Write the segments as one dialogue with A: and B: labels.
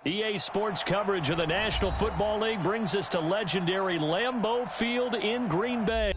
A: EA Sports coverage of the National Football League brings us to legendary Lambeau Field in Green Bay.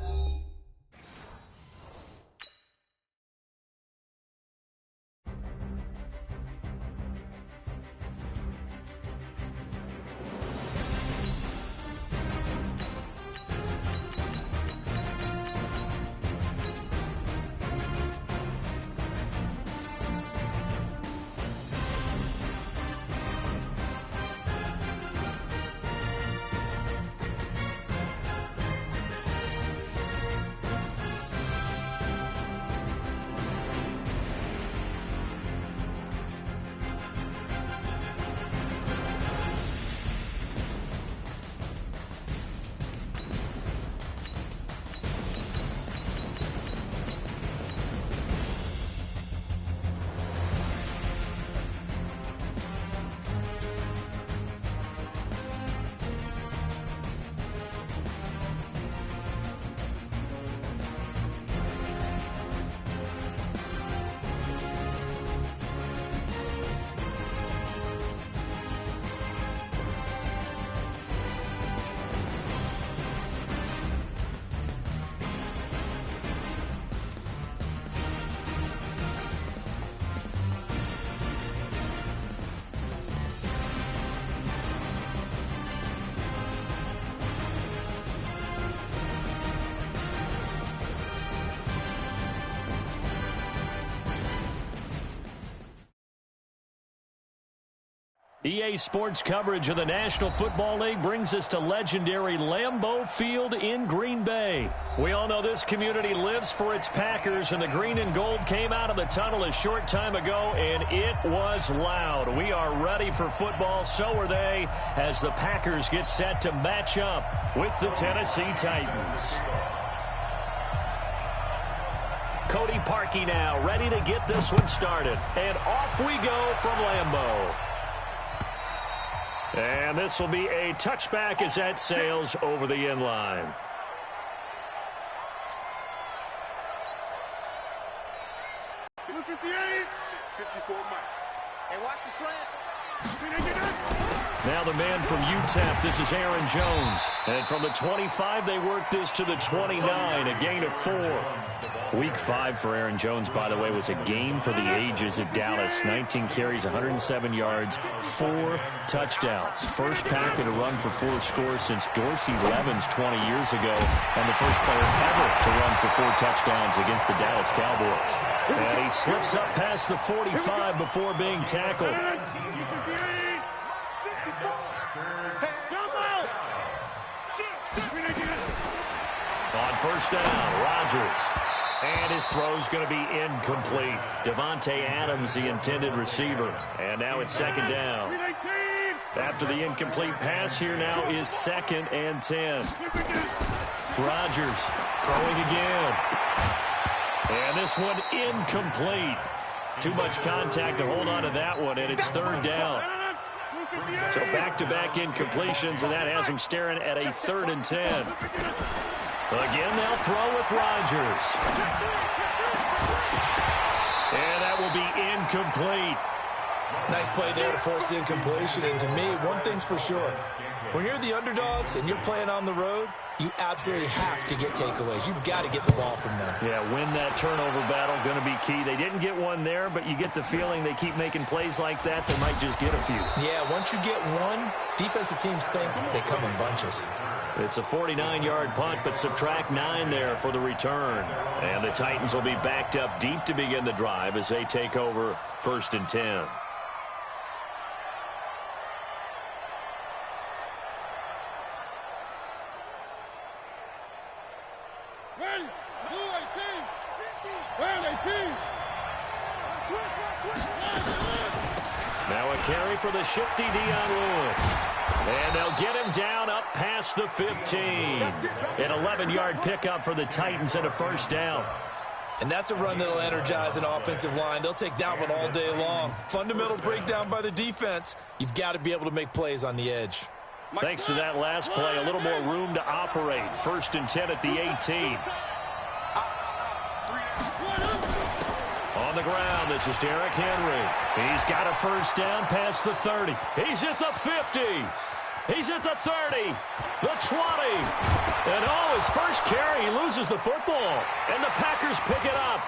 A: EA Sports coverage of the National Football League brings us to legendary Lambeau Field in Green Bay. We all know this community lives for its Packers, and the green and gold came out of the tunnel a short time ago, and it was loud. We are ready for football, so are they, as the Packers get set to match up with the Tennessee Titans. Cody Parkey now ready to get this one started, and off we go from Lambeau. And this will be a touchback as that sails over the end line.
B: Hey, watch the slant.
A: Now the man from UTEP, this is Aaron Jones. And from the 25, they work this to the 29, a gain of 4. Week 5 for Aaron Jones, by the way, was a game for the ages at Dallas. 19 carries, 107 yards, 4 touchdowns. First Packer to run for 4 scores since Dorsey Levens 20 years ago, and the first player ever to run for 4 touchdowns against the Dallas Cowboys. And he slips up past the 45 before being tackled. On first down, Rodgers. And his throw's going to be incomplete. Devontae Adams, the intended receiver. And now it's second down. After the incomplete pass, here now is 2nd and 10. Rodgers throwing again. And this one incomplete. Too much contact to hold on to that one, and it's 3rd down. So back-to-back incompletions, and that has him staring at a 3rd and 10. Again, they'll throw with Rodgers. And that will be incomplete.
C: Nice play there to force the incompletion. And to me, one thing's for sure. When you're the underdogs and you're playing on the road, you absolutely have to get takeaways. You've got to get the ball from them.
A: Yeah, win that turnover battle, going to be key. They didn't get one there, but you get the feeling they keep making plays like that, they might just get a few.
C: Yeah, once you get one, defensive teams think they come in bunches.
A: It's a 49-yard punt, but subtract 9 there for the return. And the Titans will be backed up deep to begin the drive as they take over 1st and 10. Now a carry for the shifty Dion Lewis. And they'll get him down up past the 15. An 11-yard pickup for the Titans and a first down.
C: And that's a run that'll energize an offensive line. They'll take that one all day long. Fundamental breakdown by the defense. You've got to be able to make plays on the edge.
A: Thanks to that last play, a little more room to operate. 1st and 10 at the 18. On the ground, this is Derrick Henry. He's got a first down past the 30. He's at the 50. He's at the 30, the 20. And his first carry, he loses the football. And the Packers pick it up.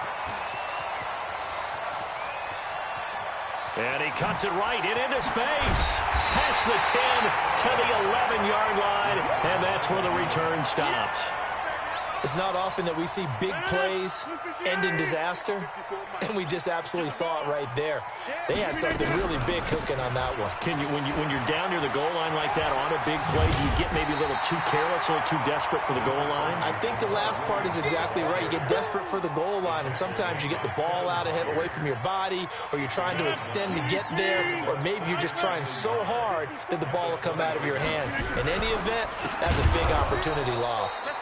A: And he cuts it right into space. Past the 10 to the 11-yard line. And that's where the return stops.
C: It's not often that we see big plays end in disaster, and we just absolutely saw it right there. They had something really big cooking on that one.
A: When you're down near the goal line like that on a big play, do you get maybe a little too careless, a little too desperate for the goal line?
C: I think the last part is exactly right. You get desperate for the goal line, and sometimes you get the ball out ahead, away from your body, or you're trying to extend to get there, or maybe you're just trying so hard that the ball will come out of your hands. In any event, that's a big opportunity lost.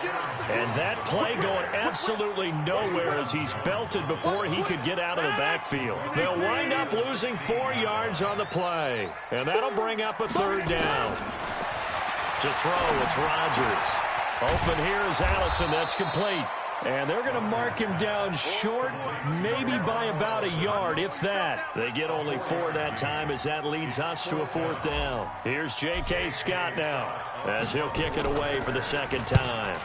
A: And that play going absolutely nowhere as he's belted before he could get out of the backfield. They'll wind up losing 4 yards on the play. And that'll bring up a third down. To throw, it's Rodgers. Open here is Allison. That's complete. And they're going to mark him down short, maybe by about a yard, if that. They get only 4 that time as that leads us to a 4th down. Here's J.K. Scott now as he'll kick it away for the second time.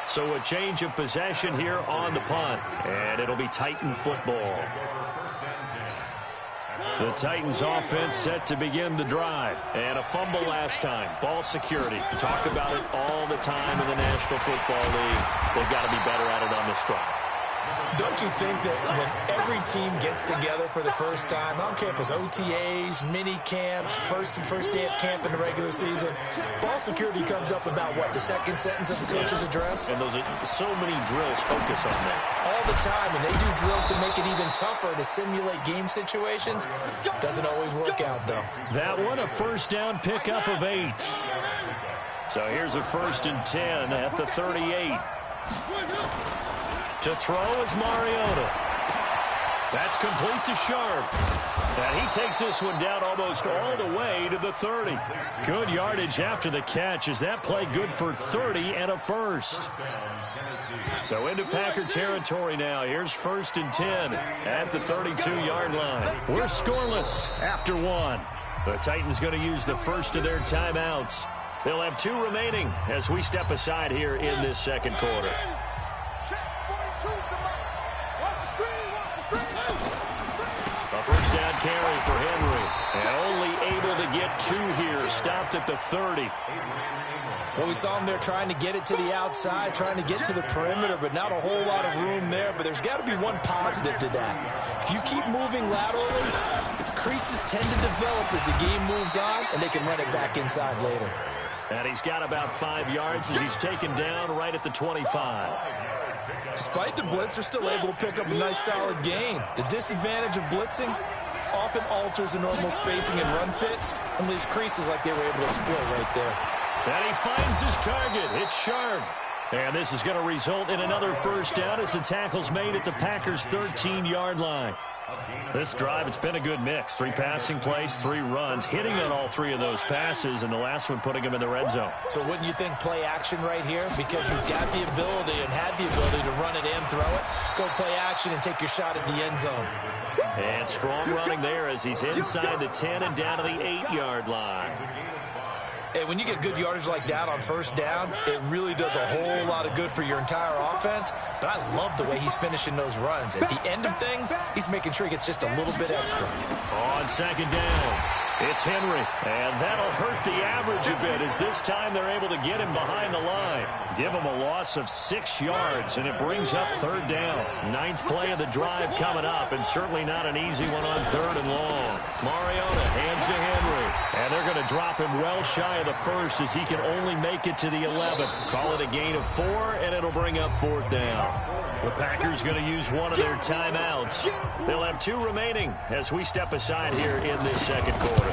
A: So a change of possession here on the punt. And it'll be Titan football. The Titans offense set to begin the drive. And a fumble last time. Ball security. Talk about it all the time in the National Football League. They've got to be better at it on this drive.
C: Don't you think that when every team gets together for the first time, I don't care if it's OTAs, mini camps, first day of camp in the regular season, ball security comes up about, what, the second sentence of the coach's address?
A: And those are so many drills focus on that.
C: All the time, and they do drills to make it even tougher to simulate game situations. Doesn't always work out, though.
A: That one, a first down pickup of 8. So here's a 1st and 10 at the 38. To throw is Mariota. That's complete to Sharp. And he takes this one down almost all the way to the 30. Good yardage after the catch. Is that play good for 30 and a first? So into Packer territory now. Here's 1st and 10 at the 32-yard line. We're scoreless after 1. The Titans going to use the first of their timeouts. They'll have 2 remaining as we step aside here in this second quarter. First down carry for Henry. And only able to get 2 here. Stopped at the 30.
C: Well, we saw him there trying to get it to the outside, trying to get to the perimeter, but not a whole lot of room there. But there's got to be one positive to that. If you keep moving laterally, creases tend to develop as the game moves on, and they can run it back inside later.
A: And he's got about 5 yards as he's taken down right at the 25.
C: Despite the blitz, they're still able to pick up a nice solid gain. The disadvantage of blitzing often alters the normal spacing and run fits and leaves creases like they were able to exploit right there.
A: And he finds his target. It's Sharp. And this is going to result in another first down as the tackle's made at the Packers' 13-yard line. This drive, it's been a good mix. 3 passing plays, 3 runs, hitting on all 3 of those passes, and the last one putting him in the red zone.
C: So wouldn't you think play action right here? Because you've got the ability and had the ability to run it and throw it. Go play action and take your shot at the end zone.
A: And strong running there as he's inside the 10 and down to the 8-yard line.
C: Hey, when you get good yardage like that on first down, it really does a whole lot of good for your entire offense. But I love the way he's finishing those runs. At the end of things, he's making sure he gets just a little bit extra.
A: On second down, it's Henry. And that'll hurt the average a bit as this time they're able to get him behind the line. Give him a loss of 6 yards, and it brings up 3rd down. 9th play of the drive coming up, and certainly not an easy one on 3rd and long. Mariota hands to Henry, and they're going to drop him well shy of the first as he can only make it to the 11. Call it a gain of 4, and it'll bring up 4th down. The Packers going to use one of their timeouts. They'll have 2 remaining as we step aside here in this second quarter.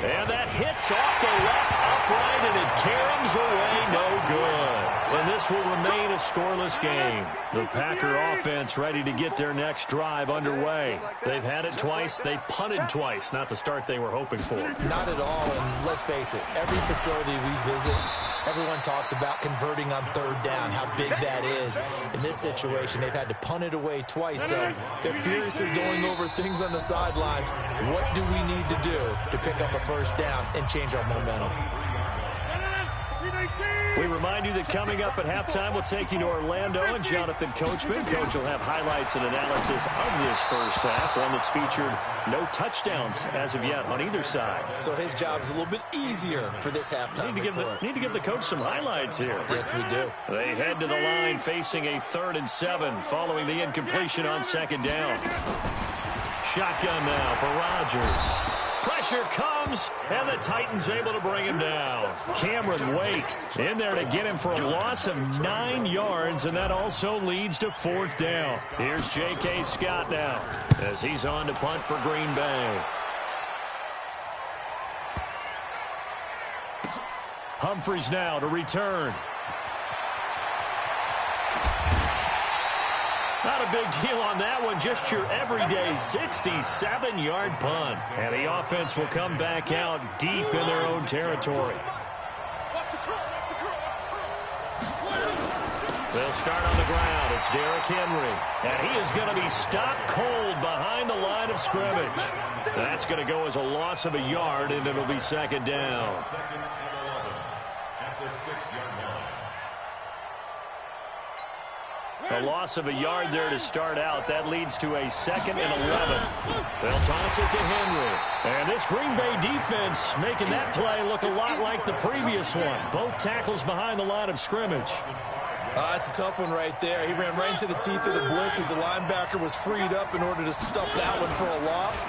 A: And that hits off the left upright, and it caroms away, no good. And this will remain a scoreless game. The Packer offense ready to get their next drive underway. They've had it twice. They've punted twice. Not the start they were hoping for.
C: Not at all, and let's face it, every facility we visit, Everyone talks about converting on third down, how big that is. In this situation, they've had to punt it away twice, so they're furiously going over things on the sidelines. What do we need to do to pick up a first down and change our momentum?
A: We remind you that coming up at halftime, we'll take you to Orlando and Jonathan Coachman. Coach will have highlights and analysis of this first half, one that's featured no touchdowns as of yet on either side.
C: So his job's a little bit easier for this halftime report.
A: Need to give the coach some highlights here.
C: Yes, we do.
A: They head to the line facing a 3rd and 7 following the incompletion on 2nd down. Shotgun now for Rodgers. Pressure comes, and the Titans able to bring him down. Cameron Wake in there to get him for a loss of 9 yards, and that also leads to 4th down. Here's J.K. Scott now as he's on to punt for Green Bay. Humphries now to return. Not a big deal on that one, just your everyday 67-yard punt. And the offense will come back out deep in their own territory. They'll start on the ground. It's Derrick Henry. And he is going to be stopped cold behind the line of scrimmage. That's going to go as a loss of a yard, and it'll be 2nd down. A loss of a yard there to start out. That leads to a 2nd and 11. They'll toss it to Henry. And this Green Bay defense making that play look a lot like the previous one. Both tackles behind the line of scrimmage.
C: It's a tough one right there. He ran right into the teeth of the blitz as the linebacker was freed up in order to stuff that one for a loss.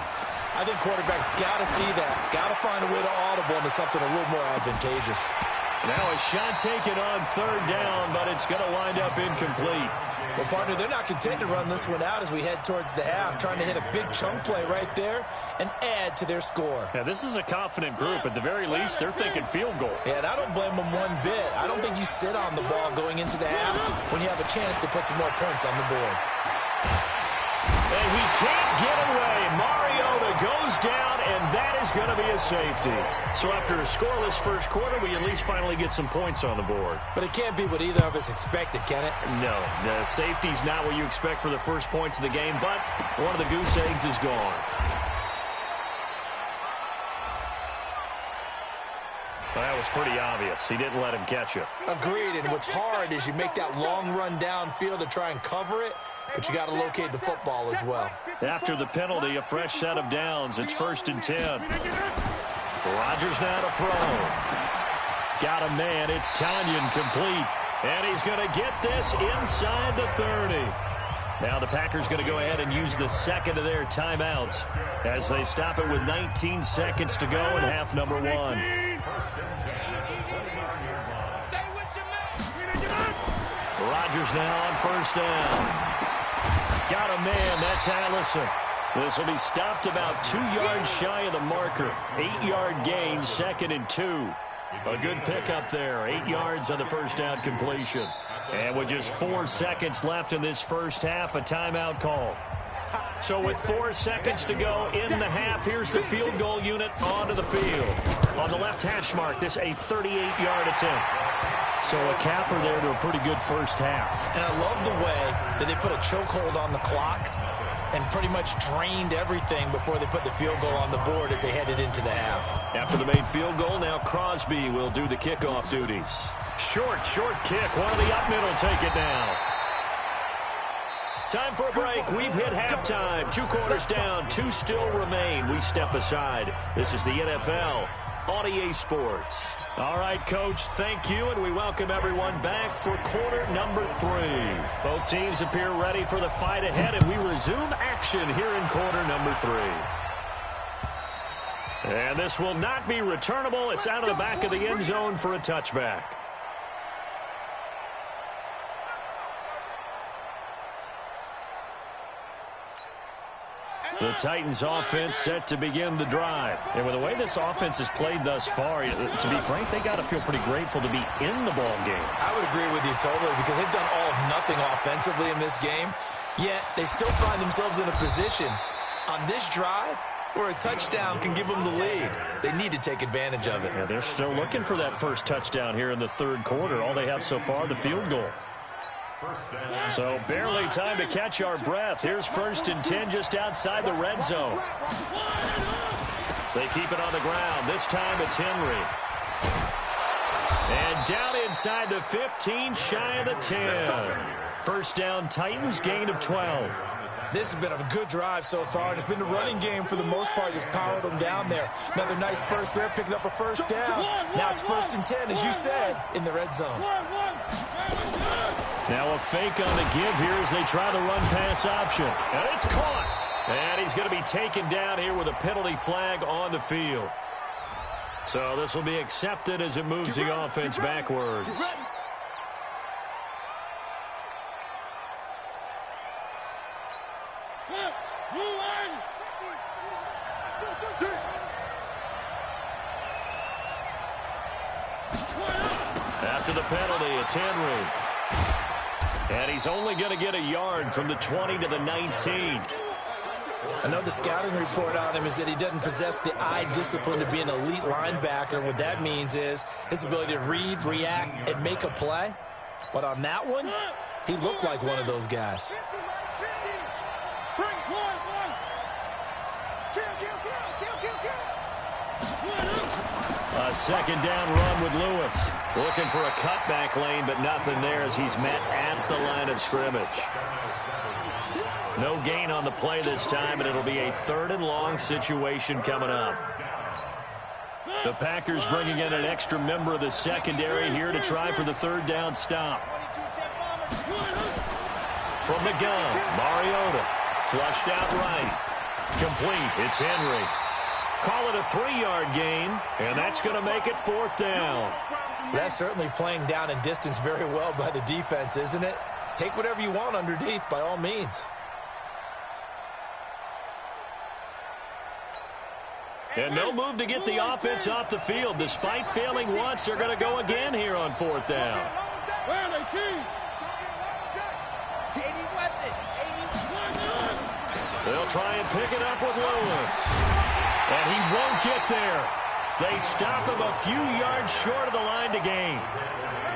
C: I think quarterbacks got to see that. Got to find a way to audible into something a little more advantageous.
A: Now a shot taken on 3rd down, but it's going to wind up incomplete.
C: Well, partner, they're not content to run this one out as we head towards the half, trying to hit a big chunk play right there and add to their score.
A: Yeah, this is a confident group. At the very least, they're thinking field goal.
C: Yeah, and I don't blame them one bit. I don't think you sit on the ball going into the half when you have a chance to put some more points on the board.
A: And he can't get away. Mariota goes down, and that is going to be a safety. So after a scoreless first quarter, we at least finally get some points on the board.
C: But it can't be what either of us expected, can it?
A: No, the safety's not what you expect for the first points of the game, but one of the goose eggs is gone. Well, that was pretty obvious. He didn't let him catch it.
C: Agreed, and what's hard is you make that long run downfield to try and cover it, but you got to locate the football as well.
A: After the penalty, a fresh set of downs. It's 1st and 10. Rodgers now to throw. Got a man. It's Tanyan complete. And he's going to get this inside the 30. Now the Packers going to go ahead and use the 2nd of their timeouts as they stop it with 19 seconds to go in half number 1. Rodgers now on 1st down. Got a man. That's Allison. This will be stopped about 2 yards shy of the marker. 8-yard gain, 2nd and 2. A good pickup there. 8 yards on the first down completion. And with just 4 seconds left in this first half, a timeout call. So with 4 seconds to go in the half, here's the field goal unit onto the field. On the left hash mark, this a 38-yard attempt. So a capper there to a pretty good first half. And I love the way that they put a chokehold on the clock and pretty much drained everything before they put the field goal on the board as they headed into the half. After the made field goal, now Crosby will do the kickoff duties. Short kick. One of the up middle take it now. Time for a break. We've hit halftime. 2 quarters down. 2 still remain. We step aside. This is the NFL on EA Sports. All right, Coach, thank you, and we welcome everyone back for quarter number 3. Both teams appear ready for the fight ahead, and we resume action here in quarter number 3. And this will not be returnable. It's out of the back of the end zone for a touchback. The Titans offense set to begin the drive. And with the way this offense has played thus far, to be frank, they got to feel pretty grateful to be in the ball game.
C: I would agree with you totally because they've done all of nothing offensively in this game, yet they still find themselves in a position on this drive where a touchdown can give them the lead. They need to take advantage of it.
A: Yeah, they're still looking for that first touchdown here in the third quarter. All they have so far, the field goal. So barely time to catch our breath. Here's 1st and 10 just outside the red zone. They keep it on the ground. This time it's Henry. And down inside the 15, shy of the 10. First down, Titans, gain of 12.
C: This has been a good drive so far. It's been the running game for the most part that's powered them down there. Another nice burst there, picking up a first down. Now it's 1st and 10, as you said, in the red zone.
A: Now a fake on the give here as they try the run-pass option. And it's caught. And he's going to be taken down here with a penalty flag on the field. So this will be accepted as it moves the offense backwards. After the penalty, it's Henry. And he's only going to get a yard from the 20 to the 19.
C: I know the scouting report on him is that he doesn't possess the eye discipline to be an elite linebacker. And what that means is his ability to read, react, and make a play. But on that one, he looked like one of those guys.
A: A second down run with Lewis. Looking for a cutback lane, but nothing there as he's met at the line of scrimmage. No gain on the play this time, and it'll be a 3rd and long situation coming up. The Packers bringing in an extra member of the secondary here to try for the 3rd down stop. From the gun, Mariota. Flushed out right. Complete. It's Henry. Call it a 3-yard gain, and that's going to make it 4th down.
C: That's certainly playing down in distance very well by the defense, isn't it? Take whatever you want underneath, by all means.
A: And no move to get the offense off the field. Despite failing once, they're going to go again here on 4th down. They'll try and pick it up with Lewis. And he won't get there. They stop him a few yards short of the line to gain.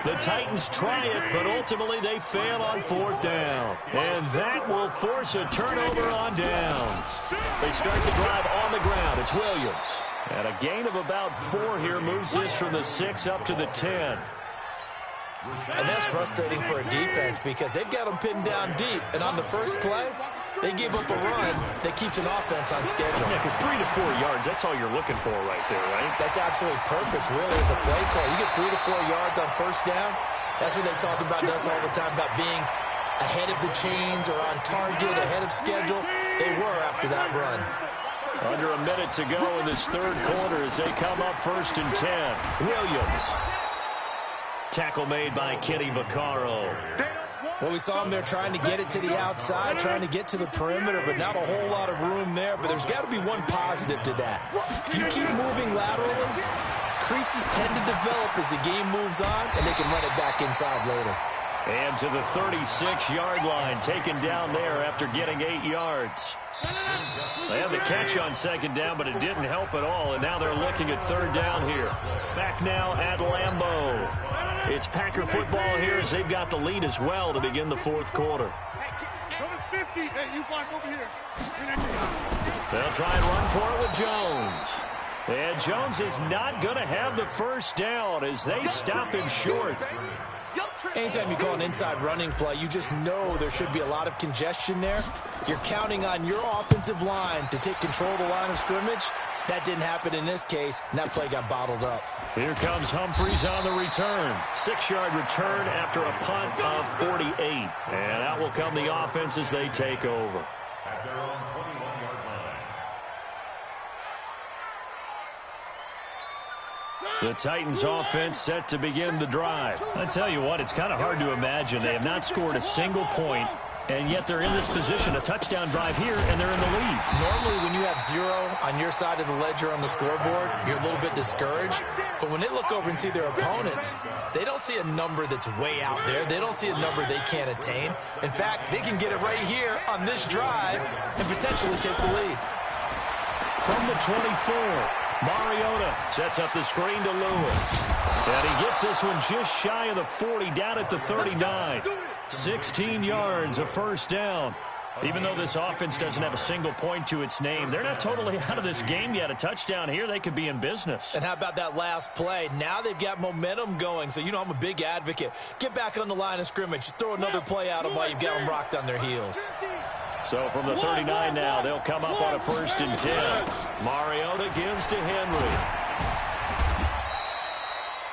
A: The Titans try it, but ultimately they fail on 4th down. And that will force a turnover on downs. They start the drive on the ground. It's Williams. And a gain of about 4 here moves this from the 6 up to the 10.
C: And that's frustrating for a defense because they've got them pinned down deep. And on the first play, they give up a run that keeps an offense on schedule.
A: Yeah, because 3 to 4 yards, that's all you're looking for right there, right?
C: That's absolutely perfect, really, as a play call. You get 3 to 4 yards on first down. That's what they talk about us all the time, about being ahead of the chains or on target, ahead of schedule. They were after that run.
A: Under a minute to go in this 3rd quarter as they come up 1st and 10. Williams. Tackle made by Kenny Vaccaro.
C: Well, we saw him there trying to get it to the outside, trying to get to the perimeter, but not a whole lot of room there. But there's got to be one positive to that. If you keep moving laterally, creases tend to develop as the game moves on, and they can run it back inside later.
A: And to the 36-yard line, taken down there after getting 8 yards. They had the catch on 2nd down, but it didn't help at all, and now they're looking at 3rd down here. Back now at Lambeau. It's Packer football here as they've got the lead as well to begin the 4th quarter. They'll try and run for it with Jones. And Jones is not going to have the first down as they stop him short.
C: Anytime you call an inside running play, you just know there should be a lot of congestion there. You're counting on your offensive line to take control of the line of scrimmage. That didn't happen in this case, and that play got bottled up.
A: Here comes Humphries on the return. 6-yard return after a punt of 48. And out will come the offense as they take over.
B: At their own 21-yard line.
A: The Titans offense set to begin the drive. I tell you what, it's kind of hard to imagine. They have not scored a single point, and yet they're in this position, a touchdown drive here, and they're in the lead.
C: Normally, when you have 0 on your side of the ledger on the scoreboard, you're a little bit discouraged. But when they look over and see their opponents, they don't see a number that's way out there. They don't see a number they can't attain. In fact, they can get it right here on this drive and potentially take the lead.
A: from the 24. Mariota sets up the screen to Lewis. And he gets this one just shy of the 40, down at the 39. 16 yards, a first down. Even though this offense doesn't have a single point to its name, they're not totally out of this game yet. A touchdown here, they could be in business.
C: And how about that last play? Now they've got momentum going. So, you know, I'm a big advocate. Get back on the line of scrimmage. Throw another play out of while you've got them rocked on their heels.
A: So from the 39 now, they'll come up on a 1st and 10. Mariota gives to Henry.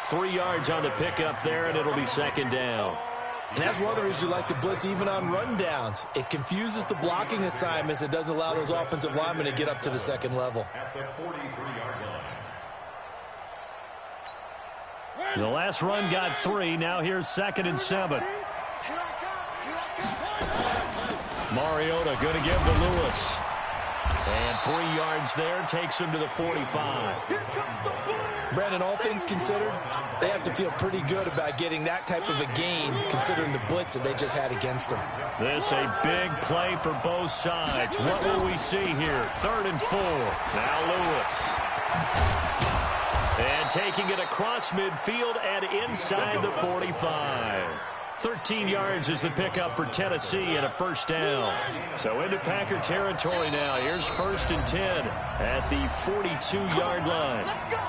A: 3 yards on the pickup there, and it'll be 2nd down.
C: And that's one of the reasons you like to blitz even on rundowns. It confuses the blocking assignments. It doesn't allow those offensive linemen to get up to the second level.
B: At the 43-yard line.
A: The last run got 3. Now here's 2nd and 7. Mariota going to give to Lewis. And 3 yards there takes him to the 45.
C: Brandon, all things considered, they have to feel pretty good about getting that type of a gain considering the blitz that they just had against them.
A: This a big play for both sides. What will we see here? 3rd and 4. Now Lewis. And taking it across midfield and inside the 45. 13 yards is the pickup for Tennessee and a first down. So into Packer territory now. Here's 1st and 10 at the 42-yard line.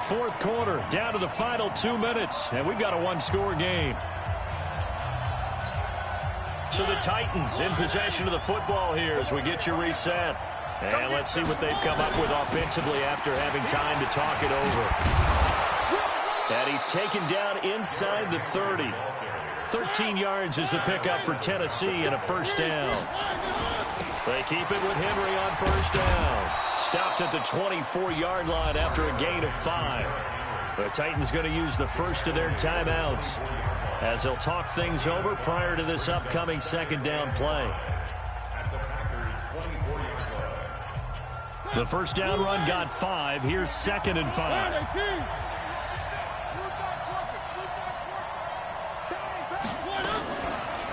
A: 4th quarter, down to the final 2 minutes, and we've got a one-score game. So the Titans in possession of the football here as we get you reset. And let's see what they've come up with offensively after having time to talk it over. And he's taken down inside the 30. 13 yards is the pickup for Tennessee and a first down. They keep it with Henry on first down. Stopped at the 24-yard line after a gain of 5. The Titans going to use the first of their timeouts as they'll talk things over prior to this upcoming 2nd down play. The first down run got 5. Here's 2nd and 5.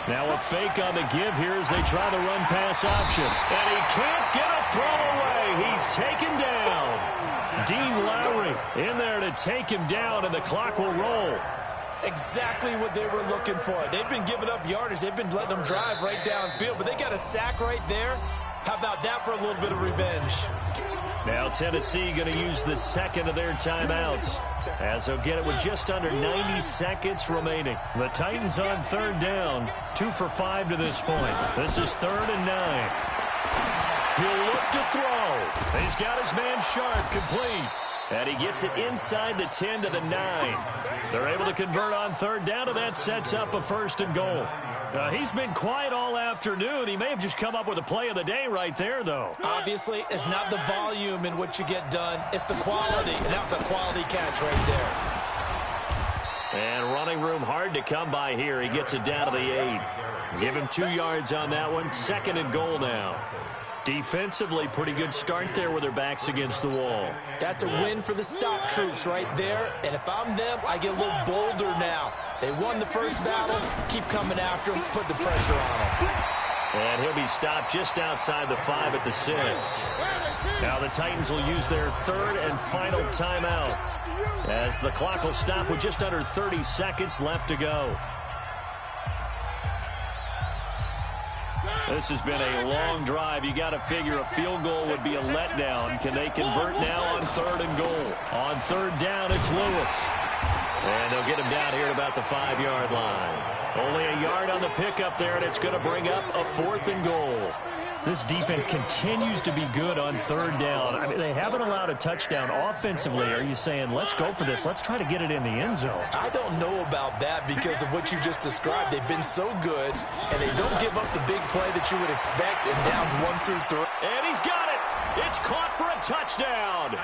A: Now a fake on the give here as they try the run-pass option. And he can't get a throw away. He's taken down. Dean Lowry in there to take him down, and the clock will roll.
C: Exactly what they were looking for. They've been giving up yardage. They've been letting them drive right downfield, but they got a sack right there. How about that for a little bit of revenge?
A: Now Tennessee going to use the 2nd of their timeouts as they'll get it with just under 90 seconds remaining. The Titans on 3rd down, 2 for 5 to this point. This is 3rd and 9. He'll look to throw. He's got his man Sharp complete. And he gets it inside the 10 to the 9. They're able to convert on 3rd down, and that sets up a 1st and goal. He's been quiet all afternoon. He may have just come up with a play of the day right there, though.
C: Obviously, it's not the volume in which you get done. It's the quality, and that was a quality catch right there.
A: And running room hard to come by here. He gets it down to the 8. Give him 2 yards on that one. 2nd and goal now. Defensively, pretty good start there with their backs against the wall.
C: That's a win for the stop troops right there. And if I'm them, I get a little bolder now. They won the first battle. Keep coming after them. Put the pressure on them.
A: And he'll be stopped just outside the 5 at the 6. Now the Titans will use their 3rd and final timeout as the clock will stop with just under 30 seconds left to go. This has been a long drive. You got to figure a field goal would be a letdown. Can they convert now on 3rd and goal? On 3rd down, it's Lewis. And they'll get him down here at about the 5-yard line. Only a yard on the pickup there, and it's going to bring up a 4th and goal. This defense continues to be good on 3rd down. I mean, they haven't allowed a touchdown offensively. Are you saying, let's go for this? Let's try to get it in the end zone.
C: I don't know about that because of what you just described. They've been so good, and they don't give up the big play that you would expect in downs 1 through 3.
A: And he's got it. It's caught for a touchdown.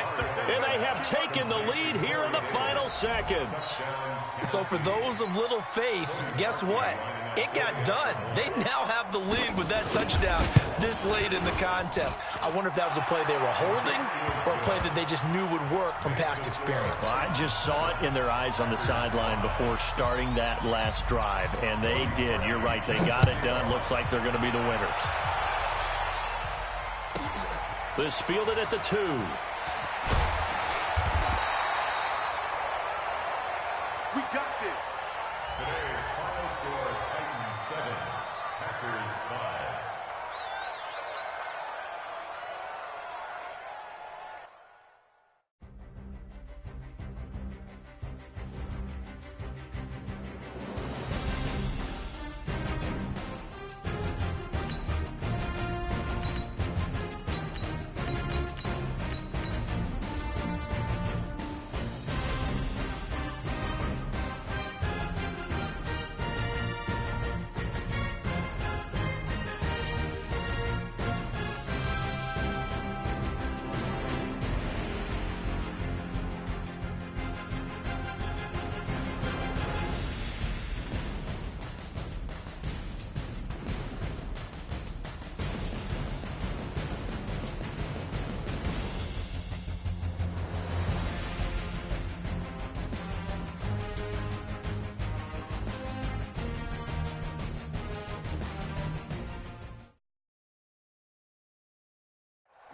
A: And they have taken the lead here in the final seconds.
C: So for those of little faith, guess what? It got done. They now have the lead with that touchdown this late in the contest. I wonder if that was a play they were holding or a play that they just knew would work from past experience.
A: Well, I just saw it in their eyes on the sideline before starting that last drive, and they did. You're right. They got it done. Looks like they're going to be the winners. This fielded at the 2.
B: We got this. Today's final score, Titans 7, Packers 5.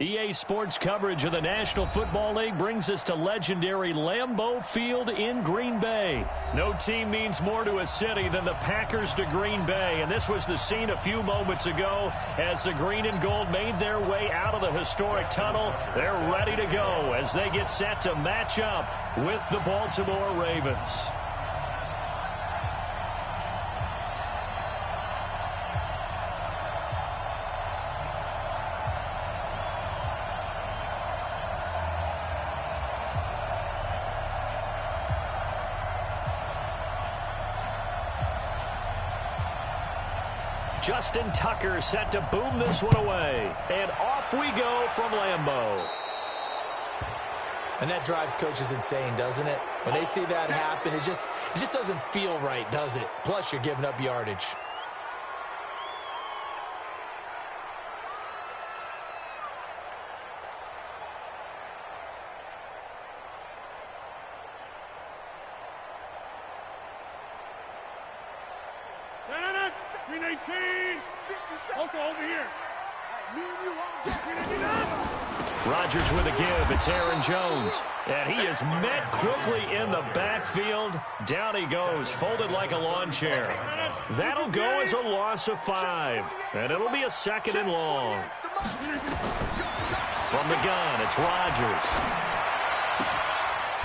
A: EA Sports coverage of the National Football League brings us to legendary Lambeau Field in Green Bay. No team means more to a city than the Packers to Green Bay, and this was the scene a few moments ago as the green and gold made their way out of the historic tunnel. They're ready to go as they get set to match up with the Baltimore Ravens. Justin Tucker set to boom this one away. And off we go from Lambeau.
C: And that drives coaches insane, doesn't it? When they see that happen, it just doesn't feel right, does it? Plus, you're giving up yardage.
A: Rodgers with a give. It's Aaron Jones. And he is met quickly in the backfield. Down he goes, folded like a lawn chair. That'll go as a loss of 5. And it'll be a 2nd and long. From the gun, it's Rodgers.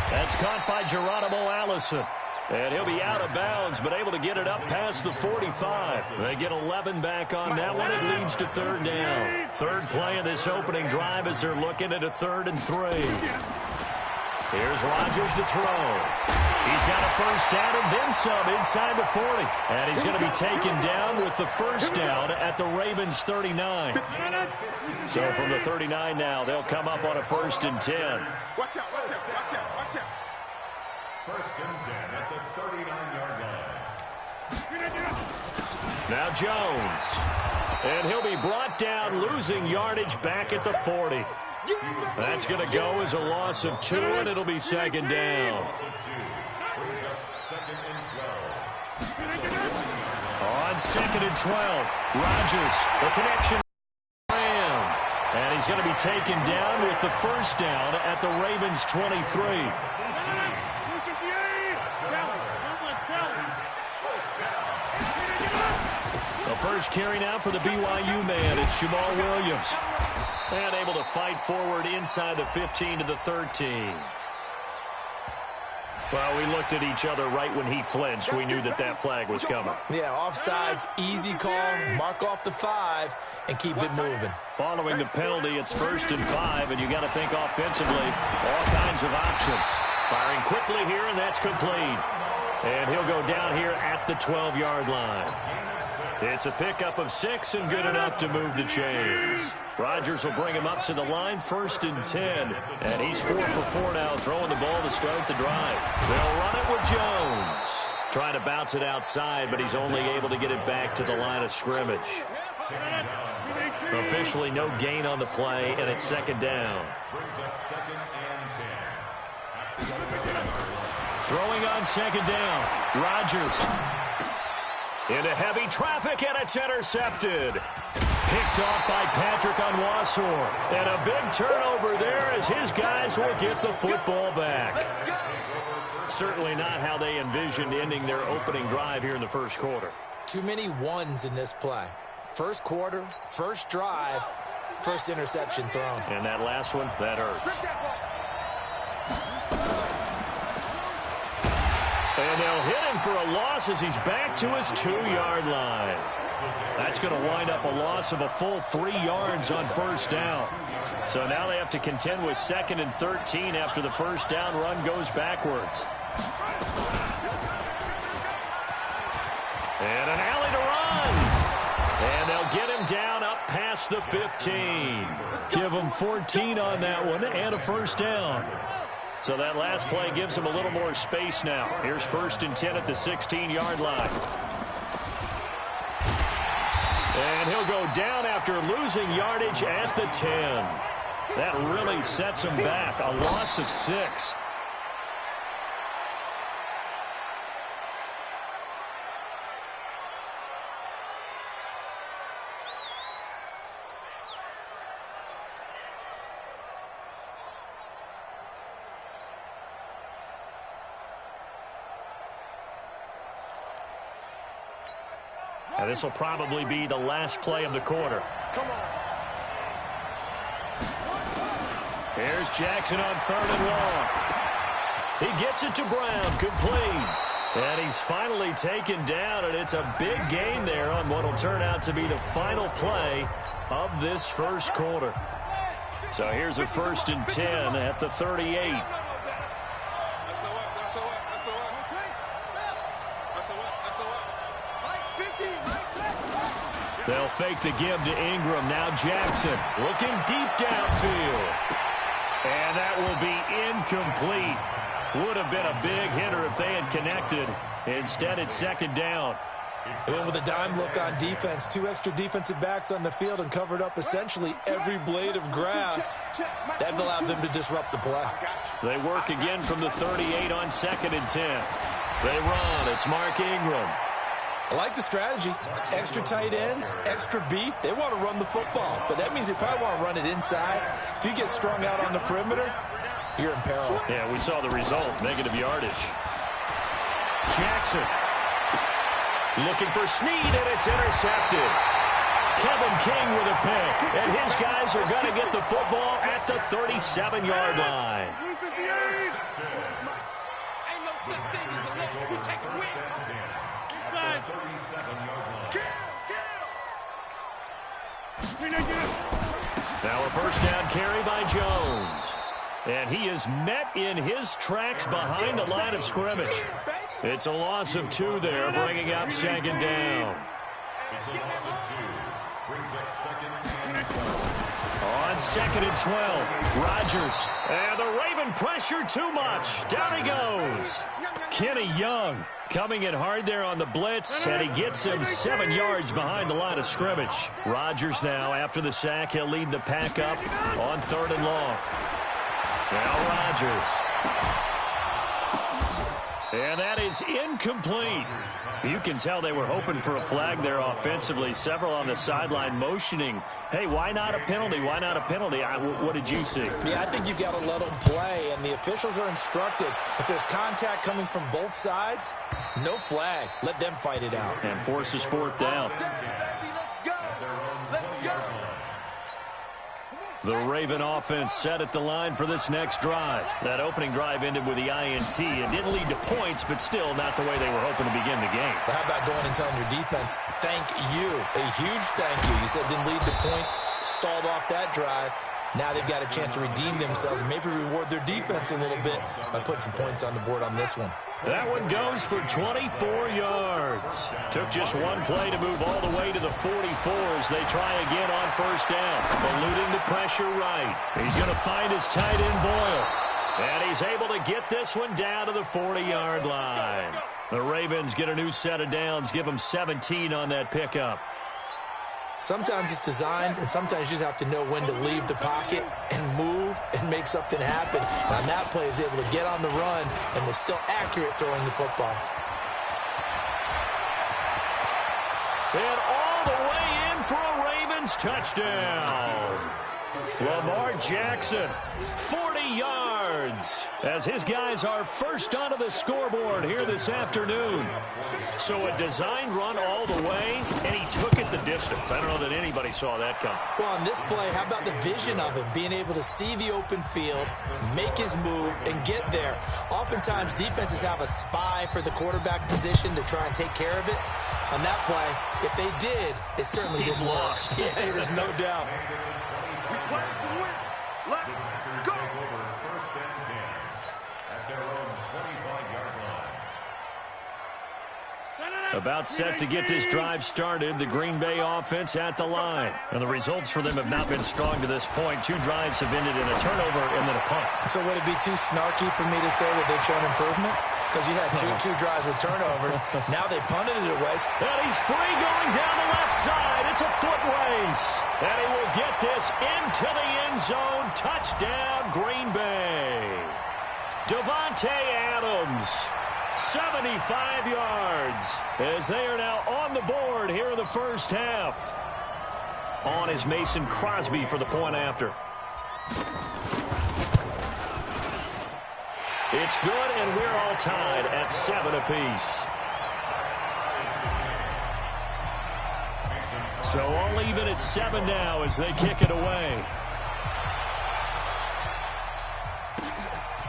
A: That's caught by Geronimo Allison. And he'll be out of bounds, but able to get it up past the 45. They get 11 back on that one. It leads to 3rd down. Third play of this opening drive as they're looking at a 3rd and 3. Here's Rodgers to throw. He's got a first down and then some inside the 40. And he's going to be taken down with the first down at the Ravens' 39. So from the 39 now, they'll come up on a 1st and 10.
B: Watch out, watch out, watch out, watch out. 1st and 10 at the 39-yard line.
A: Now Jones. And he'll be brought down, losing yardage back at the 40. That's going to go as a loss of 2, and it'll be 2nd down. On 2nd and 12, Rodgers, the connection. And he's going to be taken down with the first down at the Ravens' 23. The first carry now for the BYU man. It's Jamal Williams. And able to fight forward inside the 15 to the 13. Well, we looked at each other right when he flinched. We knew that that flag was coming.
C: Yeah, offsides, easy call, mark off the 5, and keep it moving.
A: Following the penalty, it's 1st and 5, and you got to think offensively, all kinds of options. Firing quickly here, and that's complete. And he'll go down here at the 12-yard line. It's a pickup of 6 and good enough to move the chains. Rodgers will bring him up to the line, 1st and 10. And he's 4 for 4 now, throwing the ball to start the drive. They'll run it with Jones. Trying to bounce it outside, but he's only able to get it back to the line of scrimmage. Officially no gain on the play, and it's 2nd down. Throwing on 2nd down, Rodgers. Into heavy traffic, and it's intercepted. Picked off by Patrick Onwuasor. And a big turnover there as his guys will get the football back. Certainly not how they envisioned ending their opening drive here in the first quarter.
C: Too many ones in this play. First quarter, first drive, first interception thrown.
A: And that last one, that hurts. And they'll hit him for a loss as he's back to his 2-yard line. That's going to wind up a loss of a full 3 yards on first down. So now they have to contend with 2nd and 13 after the first down run goes backwards. And an alley to run. And they'll get him down up past the 15. Give him 14 on that one and a first down. So that last play gives him a little more space now. Here's 1st and 10 at the 16-yard line. And he'll go down after losing yardage at the 10. That really sets him back. A loss of 6. Now this will probably be the last play of the quarter. Come on. Here's Jackson on 3rd and long. He gets it to Brown, complete. And he's finally taken down, and it's a big gain there on what will turn out to be the final play of this first quarter. So here's a 1st and 10 at the 38. They'll fake the give to Ingram. Now Jackson looking deep downfield. And that will be incomplete. Would have been a big hitter if they had connected. Instead, it's 2nd down.
C: They went with a dime look on defense. 2 extra defensive backs on the field and covered up essentially every blade of grass. That allowed them to disrupt the play.
A: They work again from the 38 on 2nd and 10. They run. It's Mark Ingram.
C: I like the strategy. Extra tight ends, extra beef. They want to run the football, but that means they probably want to run it inside. If you get strung out on the perimeter, you're in peril.
A: Yeah, we saw the result. Negative yardage. Jackson looking for Snead, and it's intercepted. Kevin King with a pick, and his guys are going to get the football at the 37-yard line. Now a first down carry by Jones. And he is met in his tracks behind the line of scrimmage. It's a loss of 2 there, bringing up 2nd down.
B: It's a loss of 2. Brings up 2nd and 12.
A: On 2nd and 12, Rodgers. And the Raven pressure too much. Down he goes. Kenny Young coming in hard there on the blitz, and he gets him 7 yards behind the line of scrimmage. Rodgers now, after the sack, he'll lead the pack up on 3rd and long. Now Rodgers. And that is incomplete. You can tell they were hoping for a flag there offensively. Several on the sideline motioning, hey, why not a penalty? Why not a penalty? What did you see?
C: Yeah, I think you've got to let them play, and the officials are instructed. If there's contact coming from both sides, no flag. Let them fight it out.
A: And forces 4th down. The Raven offense set at the line for this next drive. That opening drive ended with the INT. It didn't lead to points, but still not the way they were hoping to begin the game.
C: But how about going and telling your defense, thank you, a huge thank you. You said it didn't lead to points, stalled off that drive. Now they've got a chance to redeem themselves and maybe reward their defense a little bit by putting some points on the board on this one.
A: That one goes for 24 yards. Took just one play to move all the way to the 44 as they try again on first down. Eluding the pressure right. He's going to find his tight end Boyle. And he's able to get this one down to the 40-yard line. The Ravens get a new set of downs, give them 17 on that pickup.
C: Sometimes it's designed, and sometimes you just have to know when to leave the pocket and move and make something happen. And on that play, he was able to get on the run and was still accurate throwing the football.
A: And all the way in for a Ravens touchdown. Lamar Jackson, 40 yards. yards as his guys are first onto the scoreboard here this afternoon. So a designed run all the way, and he took it the distance. I don't know that anybody saw that come.
C: Well, on this play, how about the vision of him, being able to see the open field, make his move, and get there. Oftentimes, defenses have a spy for the quarterback position to try and take care of it. On that play, if they did, it certainly didn't work. Yeah, there's no doubt.
A: About set to get this drive started, the Green Bay offense at the line. And the results for them have not been strong to this point. 2 drives have ended in a turnover and then a punt.
C: So would it be too snarky for me to say that they've shown improvement? Because you had two drives with turnovers. Now they punted it away.
A: And he's free going down the left side. It's a foot race. And he will get this into the end zone. Touchdown, Green Bay. Davante Adams. 75 yards as they are now on the board here in the first half. On is Mason Crosby for the point after. It's good, and we're all tied at 7 apiece. So all even at 7 now as they kick it away.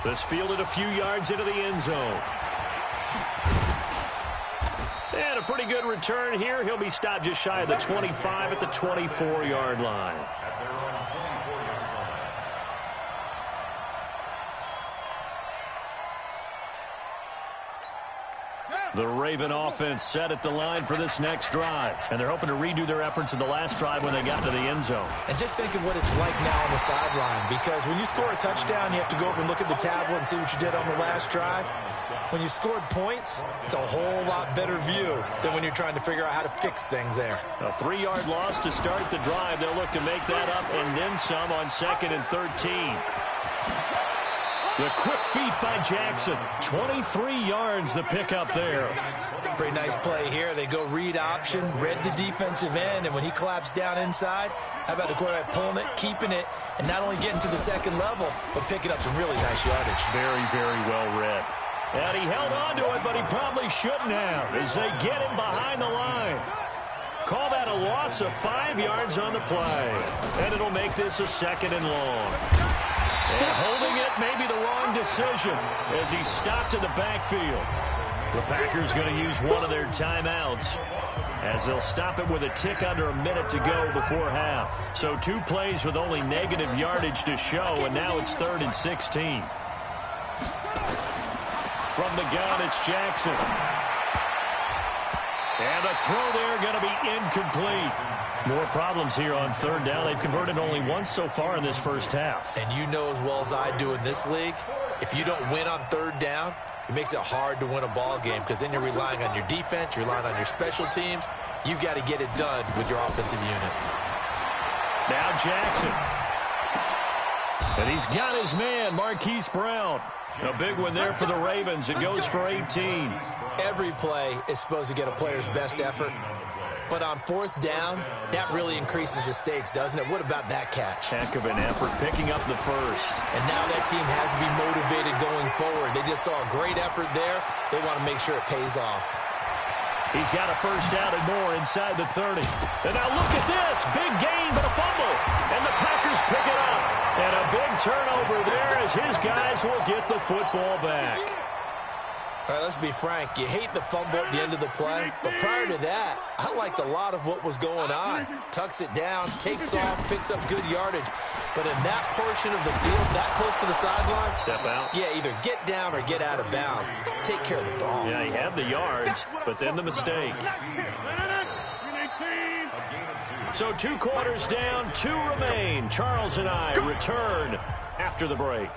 A: This fielded a few yards into the end zone. And a pretty good return here. He'll be stopped just shy of the 25 at the 24-yard line. The Raven offense set at the line for this next drive. And they're hoping to redo their efforts in the last drive when they got to the end zone.
C: And just think of what it's like now on the sideline. Because when you score a touchdown, you have to go over and look at the tablet and see what you did on the last drive. When you scored points, it's a whole lot better view than when you're trying to figure out how to fix things there.
A: A 3-yard loss to start the drive. They'll look to make that up and then some on 2nd and 13. The quick feet by Jackson. 23 yards the pickup there.
C: Pretty nice play here. They go read option, read the defensive end, and when he claps down inside, how about the quarterback pulling it, keeping it, and not only getting to the second level, but picking up some really nice yardage.
A: Very, very well read. And he held on to it, but he probably shouldn't have as they get him behind the line. Call that a loss of 5 yards on the play. And it'll make this a 2nd and long. And holding it may be the wrong decision as he stopped in the backfield. The Packers going to use one of their timeouts as they'll stop it with a tick under a minute to go before half. So 2 plays with only negative yardage to show, and now it's 3rd and 16. From the gun, it's Jackson. And the throw there going to be incomplete. More problems here on 3rd down. They've converted only once so far in this first half.
C: And you know as well as I do in this league, if you don't win on 3rd down, it makes it hard to win a ball game because then you're relying on your defense, you're relying on your special teams. You've got to get it done with your offensive unit.
A: Now Jackson. And he's got his man, Marquise Brown. A big one there for the Ravens. It goes for 18.
C: Every play is supposed to get a player's best effort. But on 4th down, that really increases the stakes, doesn't it? What about that catch?
A: Heck of an effort, picking up the first.
C: And now that team has to be motivated going forward. They just saw a great effort there. They want to make sure it pays off.
A: He's got a first down and more inside the 30. And now look at this. Big gain, but a fumble. And the Packers pick it up. And a big turnover there as his guys will get the football back.
C: All right, let's be frank. You hate the fumble at the end of the play, but prior to that, I liked a lot of what was going on. Tucks it down, takes off, picks up good yardage. But in that portion of the field, that close to the sideline,
A: step out.
C: Yeah, either get down or get out of bounds. Take care of the ball.
A: Yeah, he had the yards, but then the mistake. So 2 quarters down, 2 remain. Charles and I return after the break.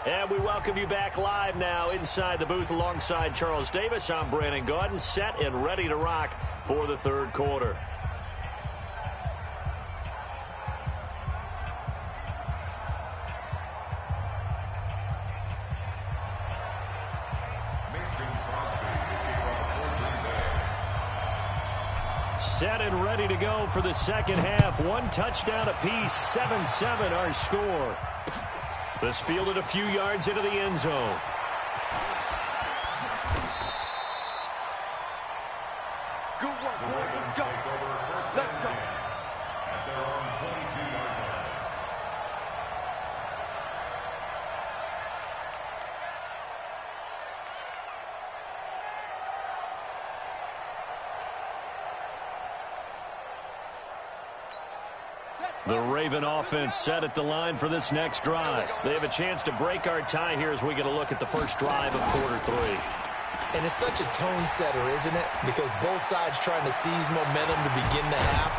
A: And we welcome you back live now inside the booth alongside Charles Davis. I'm Brandon Gaudin, set and ready to rock for the 3rd quarter. Set and ready to go for the 2nd half. 1 touchdown apiece, 7-7 our score. This fielded a few yards into the end zone.
D: Good work, boys. Let's go. Let's go.
B: At their own 22-yard line.
A: The Raven offense set at the line for this next drive. They have a chance to break our tie here as we get a look at the first drive of quarter 3.
C: And it's such a tone setter, isn't it? Because both sides trying to seize momentum to begin the half.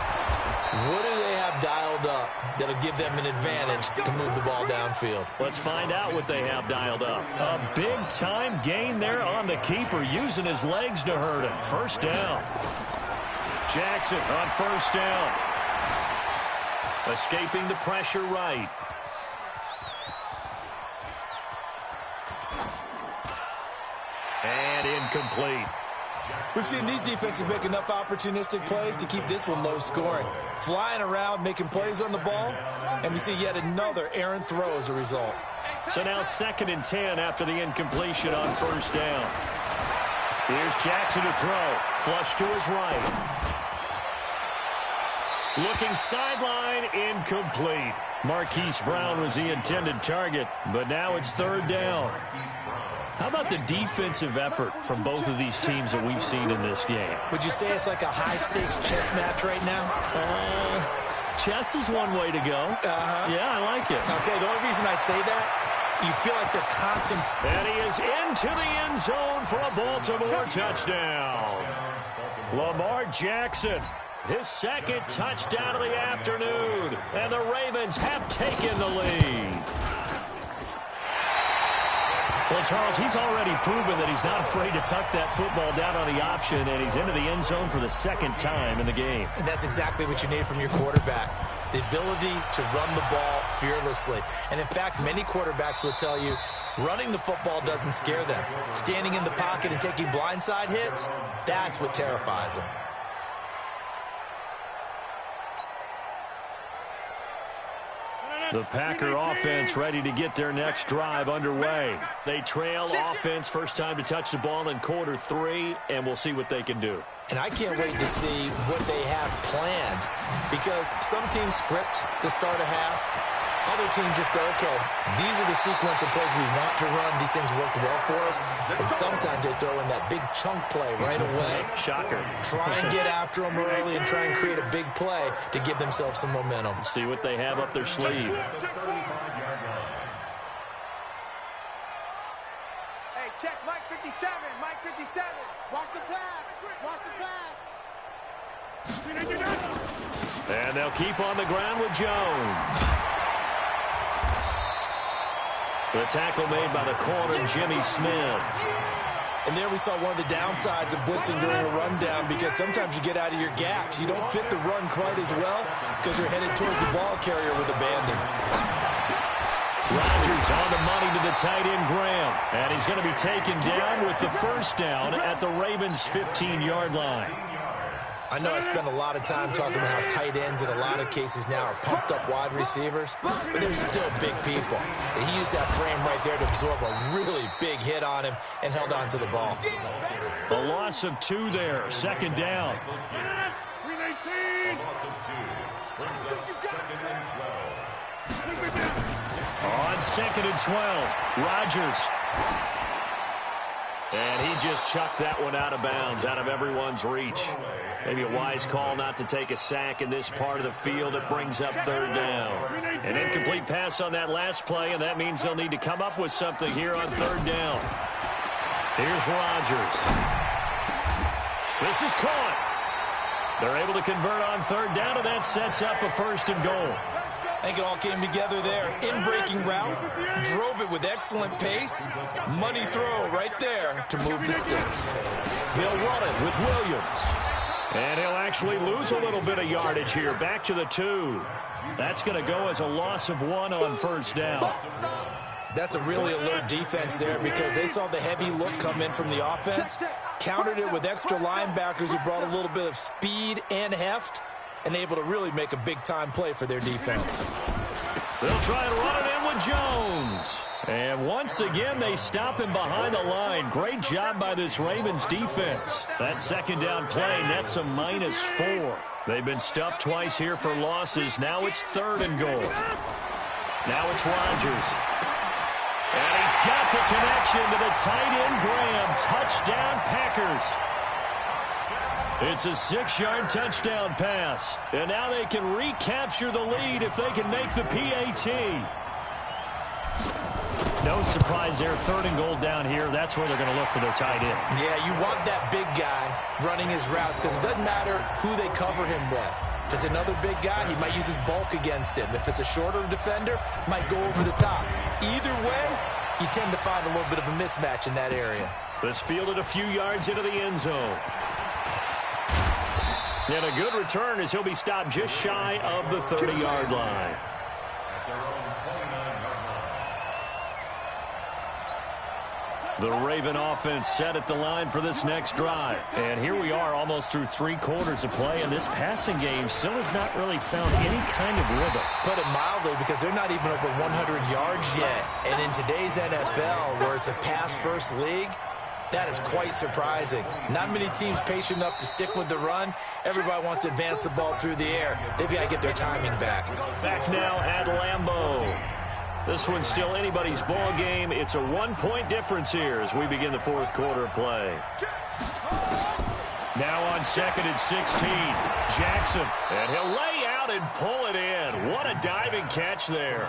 C: What do they have dialed up that'll give them an advantage to move the ball downfield?
A: Let's find out what they have dialed up. A big-time gain there on the keeper, using his legs to hurt him. First down. Jackson on first down. Escaping the pressure right. And incomplete.
C: We've seen these defenses make enough opportunistic plays to keep this one low scoring. Flying around, making plays on the ball, and we see yet another errant throw as a result.
A: So now 2nd and 10 after the incompletion on first down. Here's Jackson to throw. Flush to his right. Looking sideline, incomplete. Marquise Brown was the intended target, but now it's 3rd down. How about the defensive effort from both of these teams that we've seen in this game?
C: Would you say it's like a high-stakes chess match right now?
A: Chess is one way to go. Yeah, I like it.
C: Okay, the only reason I say that, you feel like they're contemplating.
A: And he is into the end zone for a Baltimore touchdown. Lamar Jackson, his 2nd touchdown of the afternoon. And the Ravens have taken the lead. Well, Charles, he's already proven that he's not afraid to tuck that football down on the option, and he's into the end zone for the 2nd time in the game.
C: And that's exactly what you need from your quarterback, the ability to run the ball fearlessly. And, in fact, many quarterbacks will tell you running the football doesn't scare them. Standing in the pocket and taking blindside hits, that's what terrifies them.
A: The Packer offense ready to get their next drive underway. They trail offense, first time to touch the ball in quarter 3, and we'll see what they can do.
C: And I can't wait to see what they have planned, because some teams script to start a half. Other teams just go, okay, these are the sequence of plays we want to run. These things worked well for us. And sometimes they throw in that big chunk play right away.
A: Shocker.
C: Try and get after them early and try and create a big play to give themselves some momentum.
A: See what they have up their sleeve.
D: Hey, check Mike 57. Mike 57. Watch the pass. Watch the pass.
A: And they'll keep on the ground with Jones. The tackle made by the corner, Jimmy Smith.
C: And there we saw one of the downsides of blitzing during a rundown, because sometimes you get out of your gaps. You don't fit the run quite as well because you're headed towards the ball carrier with abandon.
A: Rodgers on the money to the tight end, Graham. And he's going to be taken down with the first down at the Ravens' 15-yard line.
C: I know I spent a lot of time talking about how tight ends in a lot of cases now are pumped up wide receivers, but they're still big people. And he used that frame right there to absorb a really big hit on him and held on to the ball.
A: A loss of 2 there, 2nd down.
B: A loss of 2 brings up 2nd and 12.
A: On 2nd and 12, Rodgers. And he just chucked that one out of bounds, out of everyone's reach. Maybe a wise call not to take a sack in this part of the field. It brings up 3rd down. An incomplete pass on that last play, and that means they'll need to come up with something here on 3rd down. Here's Rodgers. This is caught. They're able to convert on 3rd down, and that sets up a 1st and goal.
C: I think it all came together there. In-breaking route, drove it with excellent pace. Money throw right there to move the sticks.
A: They'll run it with Williams. And he'll actually lose a little bit of yardage here. Back to the 2. That's going to go as a loss of 1 on 1st down.
C: That's a really alert defense there, because they saw the heavy look come in from the offense, countered it with extra linebackers who brought a little bit of speed and heft, and able to really make a big-time play for their defense.
A: They'll try and run it in with Aaron Jones. And once again, they stop him behind the line. Great job by this Ravens defense. That second down play nets a -4. They've been stuffed twice here for losses. Now it's 3rd and goal. Now it's Rodgers. And he's got the connection to the tight end, Graham. Touchdown, Packers. It's a 6-yard touchdown pass. And now they can recapture the lead if they can make the PAT. No surprise there. 3rd and goal down here. That's where they're going to look for their tight end.
C: Yeah, you want that big guy running his routes because it doesn't matter who they cover him with. If it's another big guy, he might use his bulk against him. If it's a shorter defender, he might go over the top. Either way, you tend to find a little bit of a mismatch in that area.
A: This fielded a few yards into the end zone. And a good return as he'll be stopped just shy of the 30-yard line. The Raven offense set at the line for this next drive. And here we are almost through 3 quarters of play, and this passing game still has not really found any kind of rhythm.
C: Put it mildly, because they're not even over 100 yards yet. And in today's NFL, where it's a pass-first league, that is quite surprising. Not many teams patient enough to stick with the run. Everybody wants to advance the ball through the air. They've got to get their timing back.
A: Back now at Lambeau. This one's still anybody's ball game. It's a 1-point difference here as we begin the 4th quarter of play. Now on 2nd and 16, Jackson. And he'll lay out and pull it in. What a diving catch there.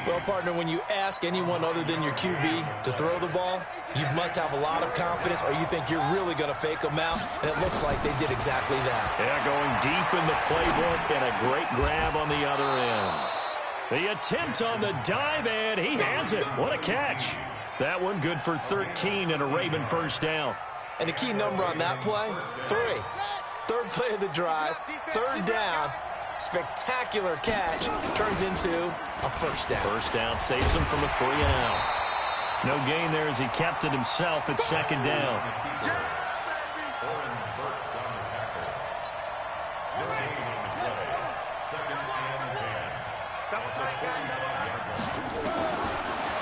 C: Well, partner, when you ask anyone other than your QB to throw the ball, you must have a lot of confidence or you think you're really going to fake them out, and it looks like they did exactly that.
A: Yeah, going deep in the playbook and a great grab on the other end. The attempt on the dive, and he has it. What a catch. That one good for 13 and a Raven first down.
C: And the key number on that play, 3. 3rd play of the drive, 3rd down, spectacular catch, turns into a first down.
A: First down saves him from a 3 and out. No gain there as he kept it himself at 2nd down.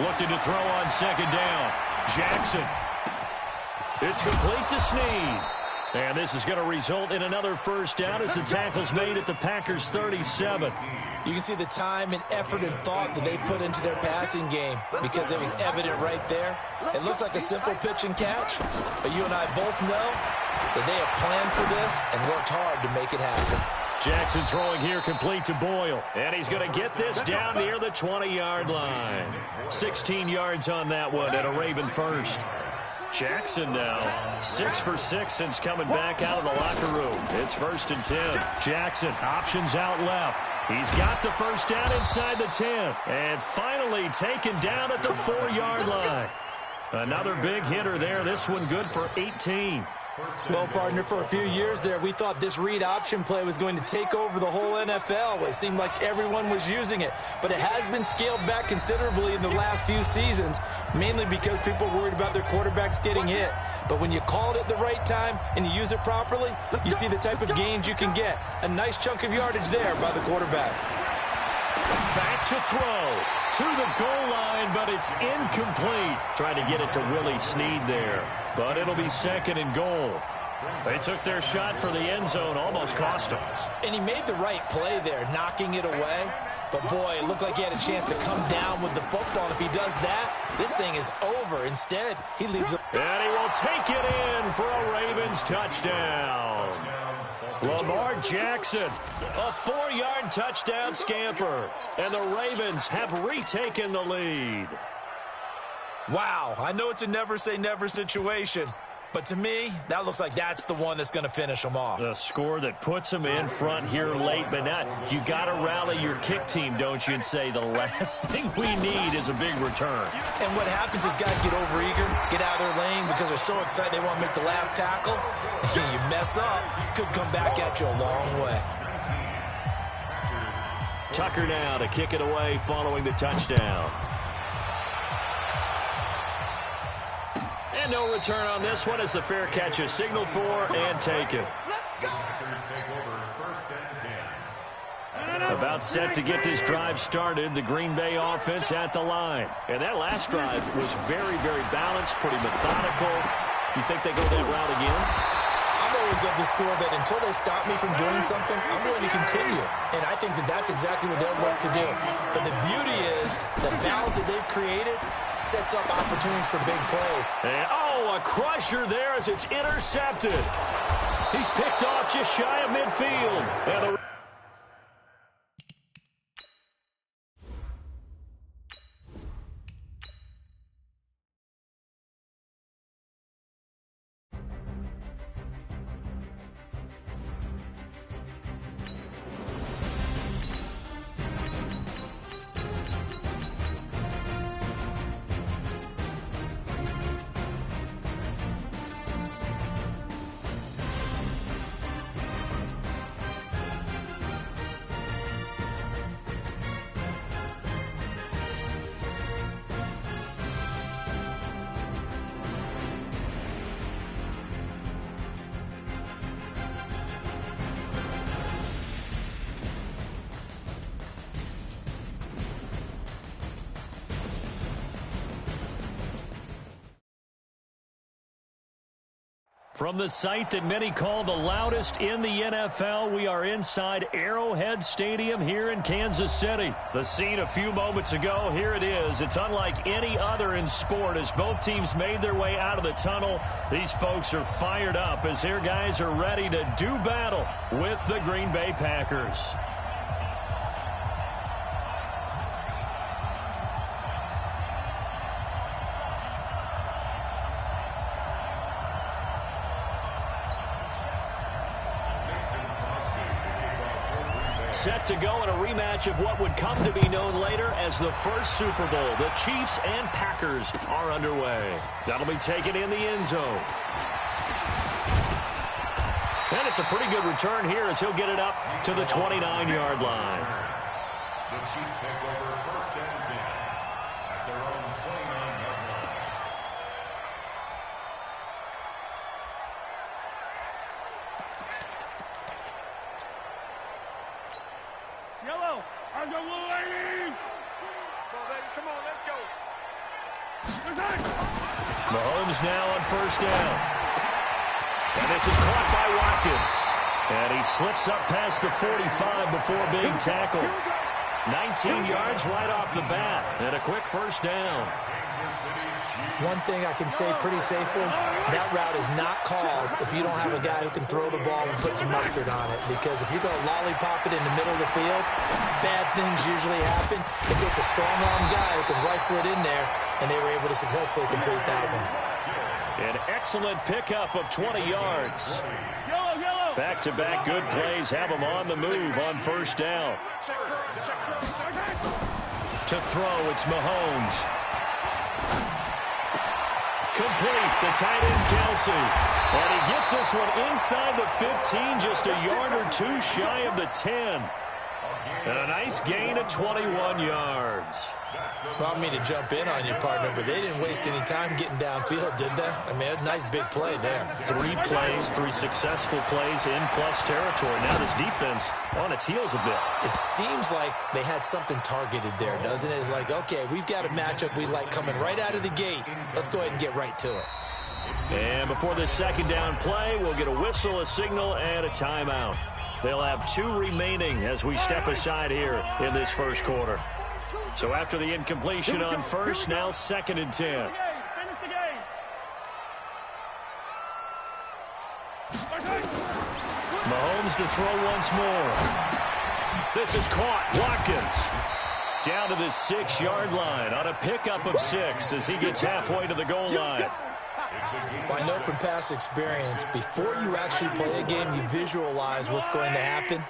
A: Looking to throw on 2nd down. Jackson. It's complete to Snead. And this is going to result in another first down as the tackle's made at the Packers' 37.
C: You can see the time and effort and thought that they put into their passing game because it was evident right there. It looks like a simple pitch and catch, but you and I both know that they have planned for this and worked hard to make it happen.
A: Jackson throwing here complete to Boyle. And he's going to get this down near the 20-yard line. 16 yards on that one and a Raven first. Jackson now 6 for 6 since coming back out of the locker room. It's 1st and 10. Jackson options out left. He's got the first down inside the 10. And finally taken down at the 4-yard line. Another big hitter there. This one good for 18.
C: Well, partner, for a few years there, we thought this read option play was going to take over the whole NFL. It seemed like everyone was using it, but it has been scaled back considerably in the last few seasons, mainly because people are worried about their quarterbacks getting hit. But when you call it at the right time and you use it properly, you see the type of gains you can get. A nice chunk of yardage there by the quarterback.
A: Back to throw to the goal line, but it's incomplete. Trying to get it to Willie Snead there, but it'll be 2nd and goal. They took their shot for the end zone, almost cost him.
C: And he made the right play there, knocking it away. But, boy, it looked like he had a chance to come down with the football. And if he does that, this thing is over. Instead, he leaves it.
A: And he will take it in for a Ravens touchdown. Lamar Jackson, a 4-yard touchdown scamper. And the Ravens have retaken the lead.
C: Wow, I know it's a never-say-never situation, but to me, that looks like that's the one that's going to finish them off.
A: The score that puts them in front here late, but now you got to rally your kick team, don't you, and say the last thing we need is a big return.
C: And what happens is guys get overeager, get out of their lane because they're so excited they want to make the last tackle. You mess up, it could come back at you a long way.
A: Tucker now to kick it away following the touchdown. And no return on this one as the fair catch is signaled for and taken.
B: The Packers take over 1st and 10.
A: About set to get this drive started, the Green Bay offense at the line. And that last drive was very, very balanced, pretty methodical. You think they go that route again?
C: I'm always of the school that until they stop me from doing something, I'm going to continue. And I think that that's exactly what they'll look to do. But the beauty is the balance that they've created sets up opportunities for big plays.
A: And, a crusher there as it's intercepted. He's picked off just shy of midfield. And the From the site that many call the loudest in the NFL, we are inside Arrowhead Stadium here in Kansas City. The scene a few moments ago, here it is. It's unlike any other in sport as both teams made their way out of the tunnel. These folks are fired up as their guys are ready to do battle with the Green Bay Packers. Set to go in a rematch of what would come to be known later as the first Super Bowl. The Chiefs and Packers are underway. That'll be taken in the end zone. And it's a pretty good return here as he'll get it up to the 29-yard line.
B: The Chiefs take over first and 10 at their own 29-yard line.
D: Yellow, on your little lady. Come on, let's go.
A: Mahomes now on first down. And this is caught by Watkins. And he slips up past the 45 before being tackled. 19 yards right off the bat. And a quick first down.
C: One thing I can say pretty safely, that route is not called if you don't have a guy who can throw the ball and put some mustard on it. Because if you're going to lollipop it in the middle of the field, bad things usually happen. It takes a strong-arm guy who can rifle it in there, and they were able to successfully complete that one.
A: An excellent pickup of 20 yards. Back-to-back good plays have him on the move on first down. To throw, it's Mahomes. Complete, the tight end Kelsey. And he gets this one inside the 15, just a yard or two shy of the 10. And a nice gain of 21 yards.
C: Well, I don't mean to jump in on you, partner, but they didn't waste any time getting downfield, did they? I mean, it's a nice big play there.
A: 3 plays, 3 successful plays in plus territory. Now this defense on its heels a bit.
C: It seems like they had something targeted there, doesn't it? It's like, okay, we've got a matchup we like coming right out of the gate. Let's go ahead and get right to it.
A: And before this second down play, we'll get a whistle, a signal, and a timeout. They'll have 2 remaining as we step aside here in this first quarter. So after the incompletion on first, now 2nd and 10. Mahomes to throw once more. This is caught. Watkins down to the 6-yard line on a pickup of 6 as he gets halfway to the goal line.
C: Well, I know from past experience, before you actually play a game, you visualize what's going to happen.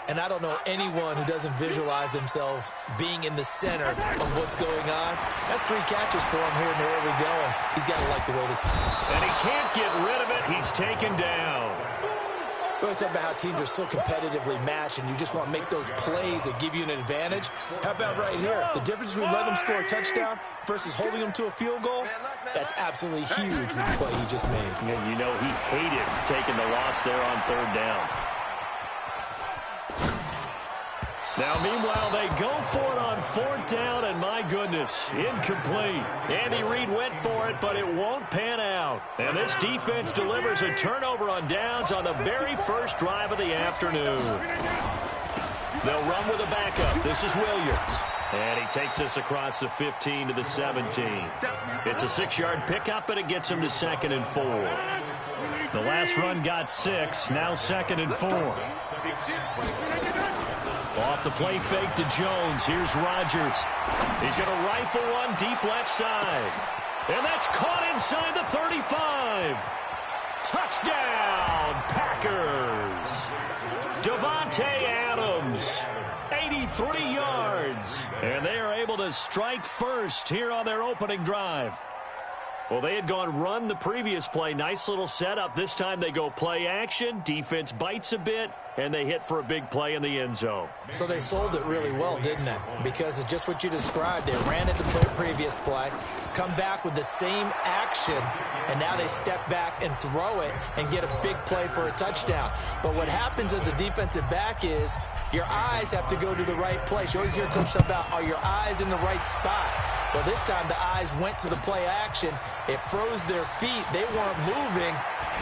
C: And I don't know anyone who doesn't visualize themselves being in the center of what's going on. That's 3 catches for him here in the early going. He's got to like the way this is.
A: And he can't get rid of it. He's taken down.
C: Well, it's about how teams are so competitively matched, and you just want to make those plays that give you an advantage. How about right here? The difference between letting them score a touchdown versus holding them to a field goal, that's absolutely huge with the play he just made.
A: And you know he hated taking the loss there on 3rd down. Now, meanwhile, they go for it on 4th down, and my goodness, incomplete. Andy Reid went for it, but it won't pan out. And this defense delivers a turnover on downs on the very first drive of the afternoon. They'll run with a backup. This is Williams. And he takes us across the 15 to the 17. It's a 6-yard pickup, and it gets him to 2nd and 4. The last run got 6, now 2nd and 4. Off the play fake to Jones. Here's Rodgers. He's going to rifle one deep left side. And that's caught inside the 35. Touchdown, Packers. Davante Adams, 83 yards. And they are able to strike first here on their opening drive. Well, they had gone run the previous play. Nice little setup. This time they go play action. Defense bites a bit, and they hit for a big play in the end zone.
C: So they sold it really well, didn't they? Because it's just what you described. They ran it the previous play, come back with the same action, and now they step back and throw it and get a big play for a touchdown. But what happens as a defensive back is your eyes have to go to the right place. You always hear Coach talk about, are your eyes in the right spot? Well, this time the eyes went to the play action. It froze their feet. They weren't moving,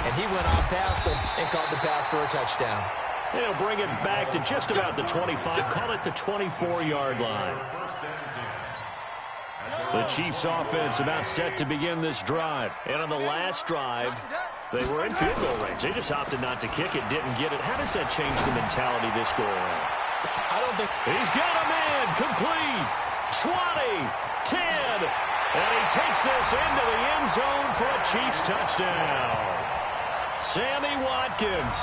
C: and he went on past them and caught the pass for a touchdown.
A: They'll bring it back to just about the 25. Call it the 24-yard line. The Chiefs offense about set to begin this drive. And on the last drive, they were in field goal range. They just opted not to kick it, didn't get it. How does that change the mentality this go around?
C: I don't think...
A: He's got a man, complete, 20, 10, and he takes this into the end zone for a Chiefs touchdown. Sammy Watkins,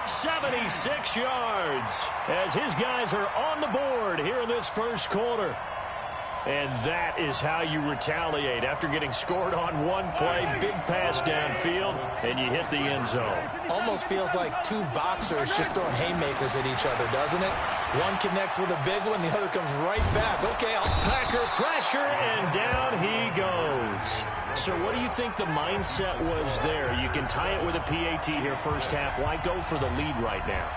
A: 76 yards, as his guys are on the board here in this first quarter. And that is how you retaliate after getting scored on one play, big pass downfield, and you hit the end zone.
C: Almost feels like two boxers just throwing haymakers at each other, doesn't it? One connects with a big one, the other comes right back. Okay,
A: Packer pressure, and down he goes. So what do you think the mindset was there? You can tie it with a PAT here first half. Why go for the lead right now?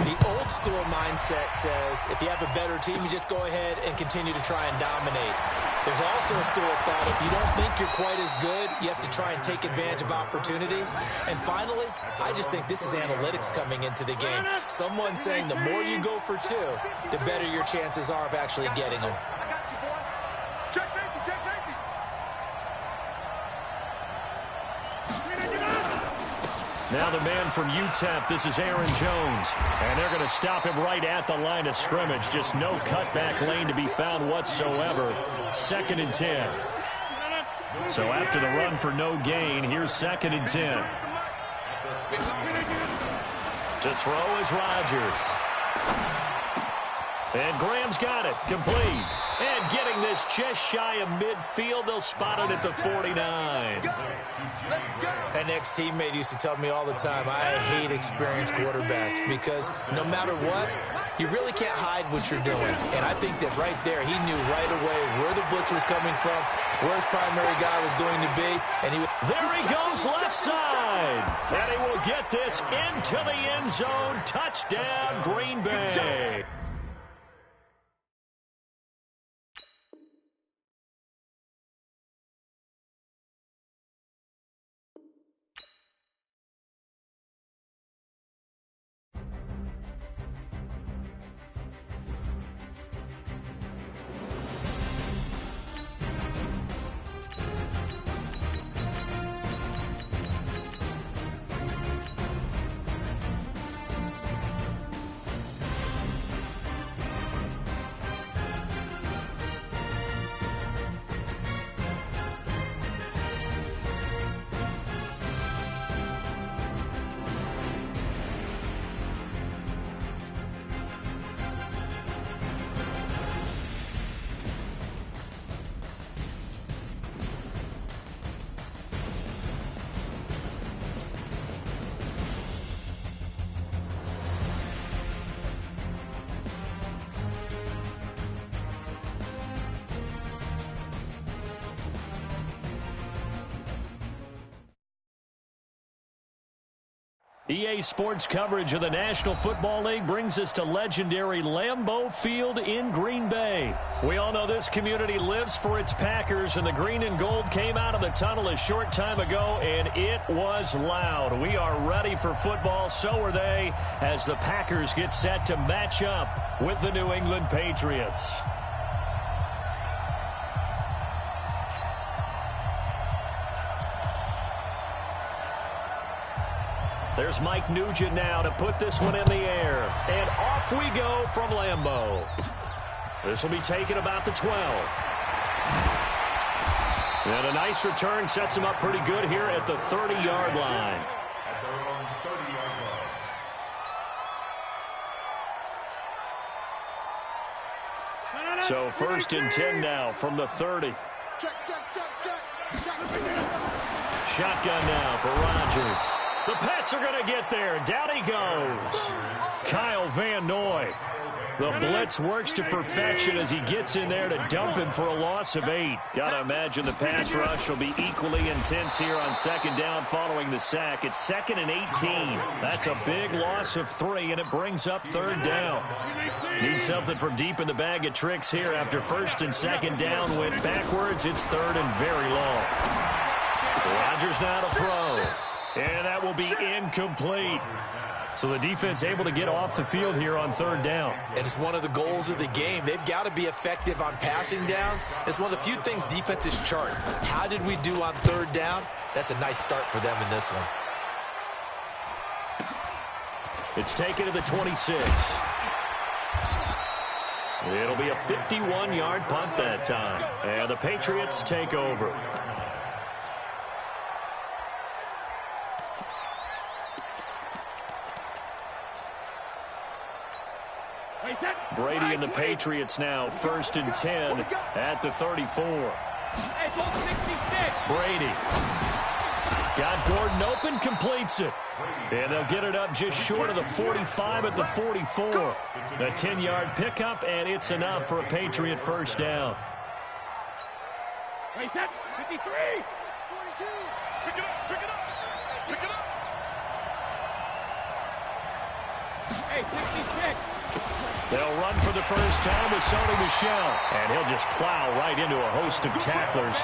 C: The old school mindset says if you have a better team, you just go ahead and continue to try and dominate. There's also a school of thought, if you don't think you're quite as good, you have to try and take advantage of opportunities. And finally, I just think this is analytics coming into the game. Someone saying the more you go for two, the better your chances are of actually getting them.
A: Now the man from UTEP, this is Aaron Jones. And they're going to stop him right at the line of scrimmage. Just no cutback lane to be found whatsoever. 2nd and 10. So after the run for no gain, here's 2nd and 10. To throw is Rodgers. And Graham's got it. Complete. And getting this just shy of midfield, they'll spot it at the 49.
C: An ex-teammate used to tell me all the time, I hate experienced quarterbacks because no matter what, you really can't hide what you're doing. And I think that right there, he knew right away where the blitz was coming from, where his primary guy was going to be. And
A: there he goes left side. And he will get this into the end zone. Touchdown, Green Bay. EA Sports coverage of the National Football League brings us to legendary Lambeau Field in Green Bay. We all know this community lives for its Packers, and the green and gold came out of the tunnel a short time ago, and it was loud. We are ready for football, so are they, as the Packers get set to match up with the New England Patriots. There's Mike Nugent now to put this one in the air. And off we go from Lambeau. This will be taken about the 12. And a nice return sets him up pretty good here at the 30-yard line.
B: At their own 30-yard line.
A: So 1st and 10 now from the 30. Shotgun now for Rodgers. The Pats are going to get there. Down he goes. Kyle Van Noy. The blitz works to perfection as he gets in there to dump him for a loss of 8. Got to imagine the pass rush will be equally intense here on 2nd down following the sack. It's 2nd and 18. That's a big loss of 3, and it brings up 3rd down. Need something from deep in the bag of tricks here after 1st and 2nd down went backwards. It's 3rd and very long. Rodgers now to throw. And that will be incomplete. So the defense able to get off the field here on 3rd down.
C: And it's one of the goals of the game. They've got to be effective on passing downs. It's one of the few things defenses chart. How did we do on 3rd down? That's a nice start for them in this one.
A: It's taken to the 26. It'll be a 51-yard punt that time. And the Patriots take over. Brady and the Patriots now 1st and 10 at the 34. Brady got Gordon open, completes it. And they'll get it up just short of the 45 at the 44. A 10-yard pickup, and it's enough for a Patriot 1st down.
D: 53. 42. Pick it up, pick it up, pick it up. Hey, 66.
A: They'll run for the first time with Sony Michel. And he'll just plow right into a host of tacklers.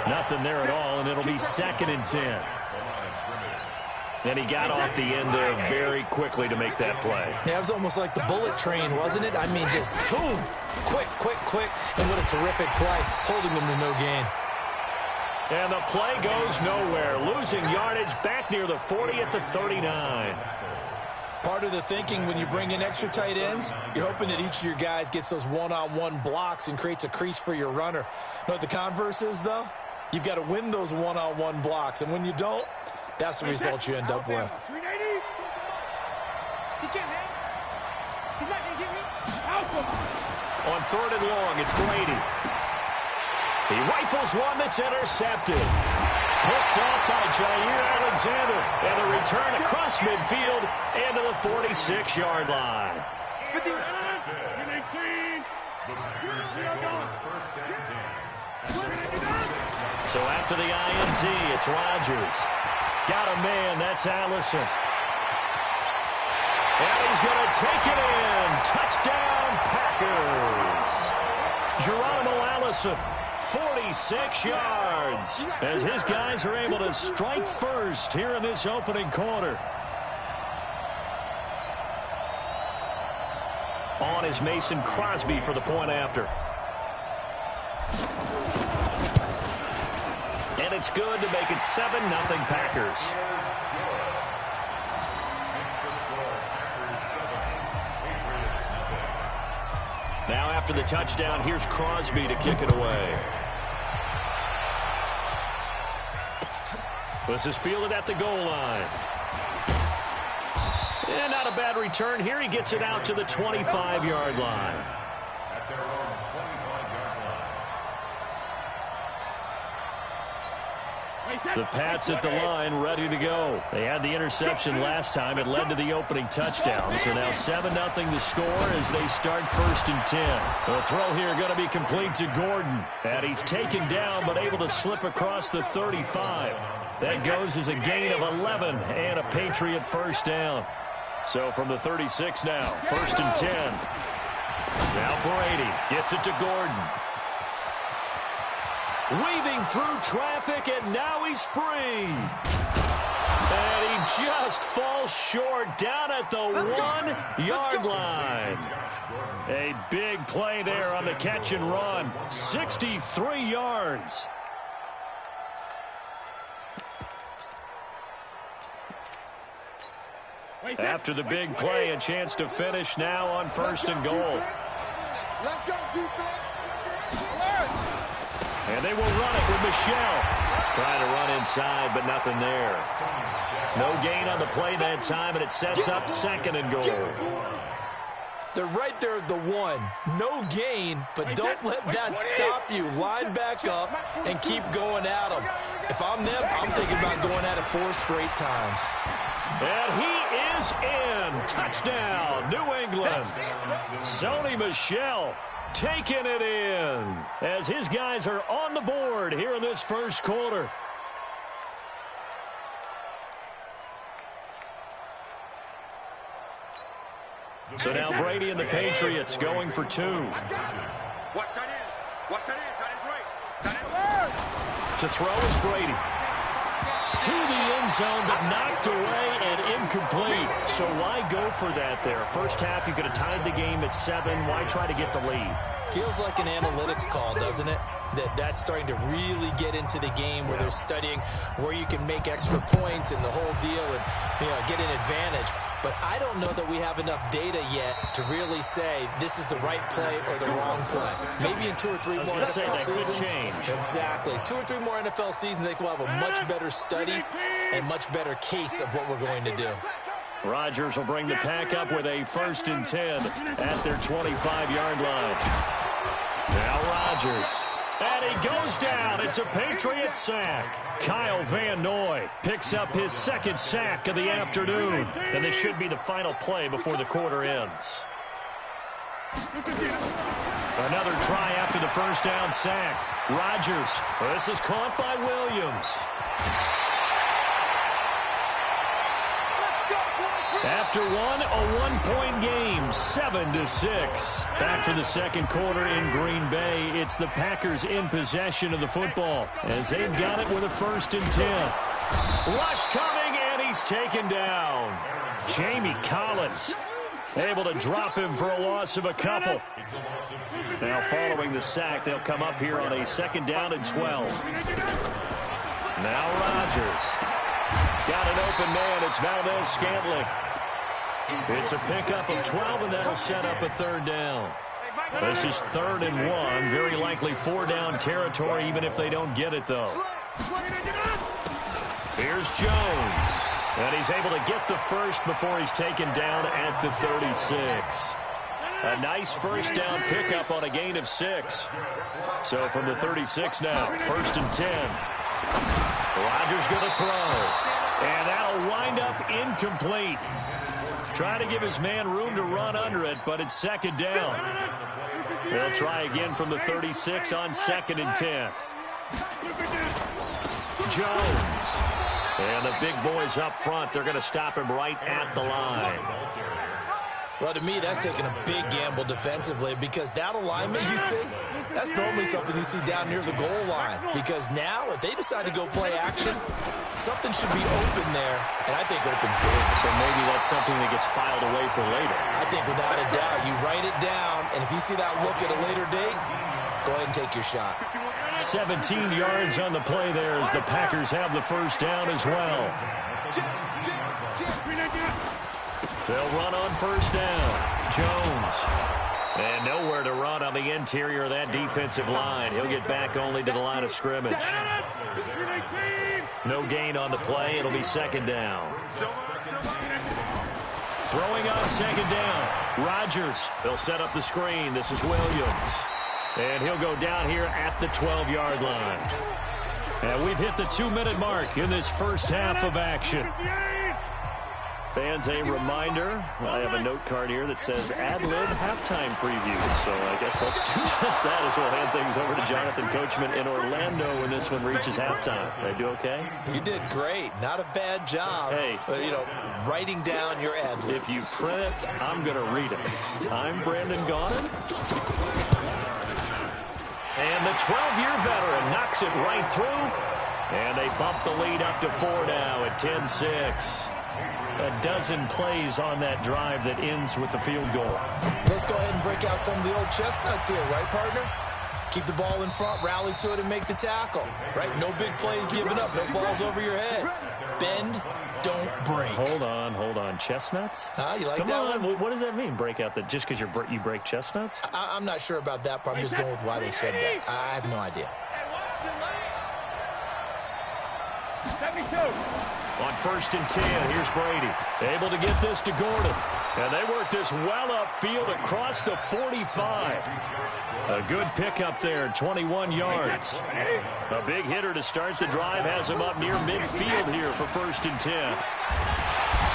A: Nothing there at all, and it'll be 2nd and 10. And he got off the end there very quickly to make that play.
C: Yeah, it was almost like the bullet train, wasn't it? I mean, just zoom. Quick, quick, quick. And what a terrific play, holding them to no gain.
A: And the play goes nowhere. Losing yardage back near the 40 at the 39.
C: Part of the thinking when you bring in extra tight ends, you're hoping that each of your guys gets those one-on-one blocks and creates a crease for your runner. You know what the converse is, though? You've got to win those one-on-one blocks, and when you don't, that's the result you end up with.
A: On 3rd and long, it's Brady. He rifles one that's intercepted. Picked off by Jair Alexander. And the return across midfield into the 46-yard line. So after the INT, it's Rodgers. Got a man, that's Allison. And he's going to take it in. Touchdown, Packers. Geronimo Allison. 46 yards as his guys are able to strike first here in this opening quarter. On is Mason Crosby for the point after. And it's good to make it 7-0 Packers. Now after the touchdown, here's Crosby to kick it away. This is fielded at the goal line. And not a bad return here. He gets it out to the 25-yard line.
B: At their own 25-yard line.
A: The Pats at the line, ready to go. They had the interception last time. It led to the opening touchdown. So now 7-0 the score as they start 1st and 10. The throw here going to be complete to Gordon. And he's taken down but able to slip across the 35. That goes as a gain of 11 and a Patriot first down. So from the 36 now, 1st and 10. Now Brady gets it to Gordon. Weaving through traffic, and now he's free. And he just falls short down at the 1-yard line. A big play there on the catch and run. 63 yards. After the big play, a chance to finish now on 1st and goal.
D: Let's go, defense.
A: And they will run it with Michelle. Trying to run inside, but nothing there. No gain on the play that time, and it sets up 2nd and goal.
C: They're right there at the 1. No gain, but don't let that stop you. Line back up and keep going at them. If I'm them, I'm thinking about going at it 4 straight times.
A: And he is in. Touchdown, New England. Sony Michel taking it in as his guys are on the board here in this first quarter. So now Brady and the Patriots going for 2.
D: Watch that in. Watch that in. That is right. That is
A: To throw is Brady. To the end zone, but knocked away and incomplete. So why go for that there? First half, you could have tied the game at 7. Why try to get the lead?
C: Feels like an analytics call, doesn't it? That's starting to really get into the game where they're studying where you can make extra points and the whole deal and get an advantage. But I don't know that we have enough data yet to really say this is the right play or the wrong play. Maybe in 2 or 3 more NFL seasons. Exactly. 2 or 3 more NFL seasons, they will have a much better study and much better case of what we're going to do.
A: Rodgers will bring the pack up with a 1st and 10 at their 25-yard line. Now Rodgers. And he goes down. It's a Patriot sack. Kyle Van Noy picks up his 2nd sack of the afternoon. And this should be the final play before the quarter ends. Another try after the first down sack. Rodgers. This is caught by Williams. After a 1-point game, 7-6. Back for the 2nd quarter in Green Bay. It's the Packers in possession of the football as they've got it with a 1st and 10. Rush coming, and he's taken down. Jamie Collins able to drop him for a loss of a couple. Now following the sack, they'll come up here on a 2nd down and 12. Now Rodgers. Got an open man. It's Valdez-Scantling. It's a pickup of 12, and that'll set up a 3rd down. This is 3rd and 1. Very likely 4-down territory, even if they don't get it, though. Here's Jones. And he's able to get the first before he's taken down at the 36. A nice 1st down pickup on a gain of 6. So from the 36 now, 1st and 10. Rodgers going to throw. And that'll wind up incomplete. Trying to give his man room to run under it, but it's 2nd down. They'll try again from the 36 on 2nd and 10. Jones. And the big boys up front, they're going to stop him right at the line.
C: Well, to me, that's taking a big gamble defensively because that alignment you see, that's normally something you see down near the goal line. Because now, if they decide to go play action, something should be open there, and I think open big.
A: So maybe that's something that gets filed away for later.
C: I think without a doubt, you write it down, and if you see that look at a later date, go ahead and take your shot.
A: 17 yards on the play there as the Packers have the 1st down as well. They'll run on 1st down. Jones. And nowhere to run on the interior of that defensive line. He'll get back only to the line of scrimmage. No gain on the play. It'll be 2nd down. Throwing on 2nd down. Rodgers. They'll set up the screen. This is Williams. And he'll go down here at the 12-yard line. And we've hit the 2-minute mark in this first half of action. Fans, a reminder, I have a note card here that says ad-lib halftime preview. So I guess let's do just that as we'll hand things over to Jonathan Coachman in Orlando when this one reaches halftime. Did I do okay?
C: You did great. Not a bad job.
A: Hey.
C: Writing down your ad-libs.
A: If you print it, I'm going to read it. I'm Brandon Gaudin. And the 12-year veteran knocks it right through. And they bump the lead up to 4 now at 10-6. A dozen plays on that drive that ends with the field goal.
C: Let's go ahead and break out some of the old chestnuts here, right, partner? Keep the ball in front, rally to it, and make the tackle, right? No big plays given up, no balls over your head. Bend, don't break.
A: Hold on. Chestnuts?
C: You like
A: Come
C: that
A: on.
C: one?
A: What does that mean, break out? Just because you break chestnuts?
C: I'm not sure about that part. I'm just going with why they said that. I have no idea.
D: 72.
A: On 1st and 10, here's Brady. Able to get this to Gordon. And they work this well upfield across the 45. A good pickup there, 21 yards. A big hitter to start the drive has him up near midfield here for 1st and 10.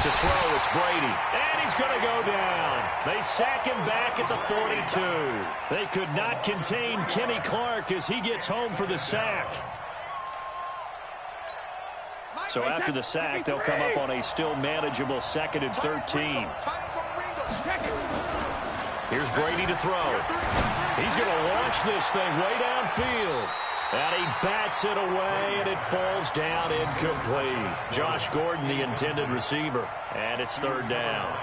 A: To throw, it's Brady. And he's going to go down. They sack him back at the 42. They could not contain Kenny Clark as he gets home for the sack. So after the sack, they'll come up on a still manageable 2nd and 13. Here's Brady to throw. He's going to launch this thing way downfield. And he bats it away, and it falls down incomplete. Josh Gordon, the intended receiver. And it's 3rd down.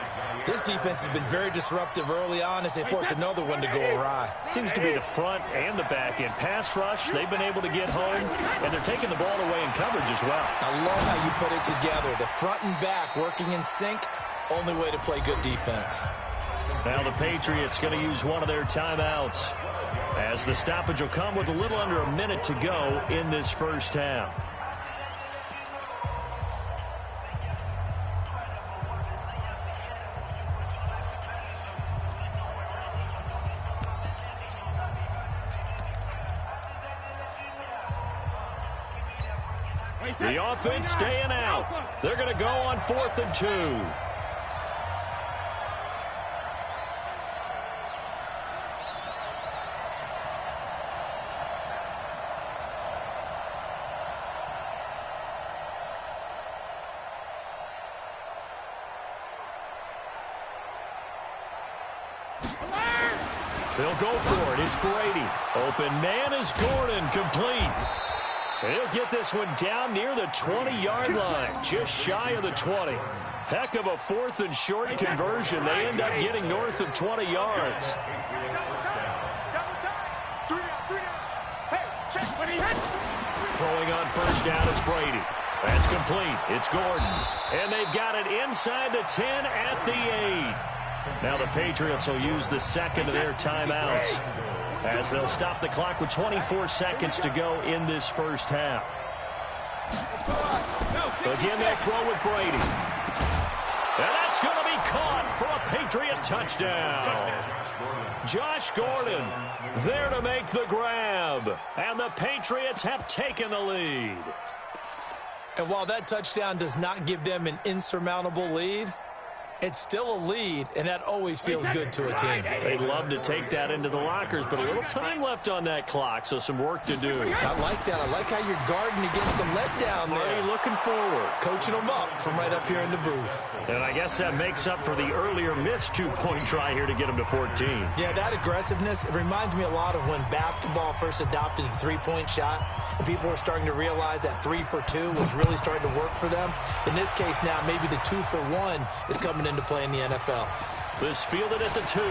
C: This defense has been very disruptive early on as they force another one to go awry.
A: Seems to be the front and the back end. Pass rush, they've been able to get home, and they're taking the ball away in coverage as well.
C: I love how you put it together. The front and back working in sync, only way to play good defense.
A: Now the Patriots going to use one of their timeouts as the stoppage will come with a little under a minute to go in this first half. The offense staying out. They're going to go on 4th and 2. They'll go for it. It's Brady. Open man is Gordon, complete. He'll get this one down near the 20-yard line, just shy of the 20. Heck of a 4th and short conversion. They end up getting north of 20 yards. Throwing on 1st down, it's Brady. That's complete. It's Gordon. And they've got it inside the 10 at the 8. Now the Patriots will use the 2nd of their timeouts as they'll stop the clock with 24 seconds to go in this first half. Again, they throw with Brady. And that's going to be caught for a Patriot touchdown. Josh Gordon there to make the grab. And the Patriots have taken the lead.
C: And while that touchdown does not give them an insurmountable lead, it's still a lead, and that always feels good to a team.
A: They'd love to take that into the lockers, but a little time left on that clock, so some work to do.
C: I like that. I like how you're guarding against a letdown there.
A: Already looking forward.
C: Coaching them up from right up here in the booth.
A: And I guess that makes up for the earlier missed 2-point try here to get them to 14.
C: Yeah, that aggressiveness, it reminds me a lot of when basketball first adopted the three-point shot, and people were starting to realize that 3 for 2 was really starting to work for them. In this case now, maybe the 2 for 1 is coming into play in the NFL.
A: This fielded at the 2.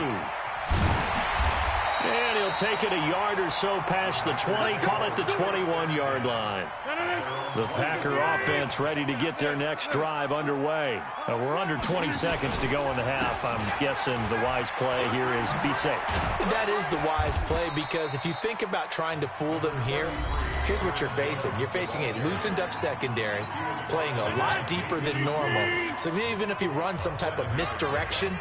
A: And he'll take it a yard or so past the 20, call it the 21-yard line. The Packer offense ready to get their next drive underway. We're under 20 seconds to go in the half. I'm guessing the wise play here is be safe.
C: That is the wise play, because if you think about trying to fool them here, here's what you're facing. You're facing a loosened up secondary, playing a lot deeper than normal. So even if you run some type of misdirection,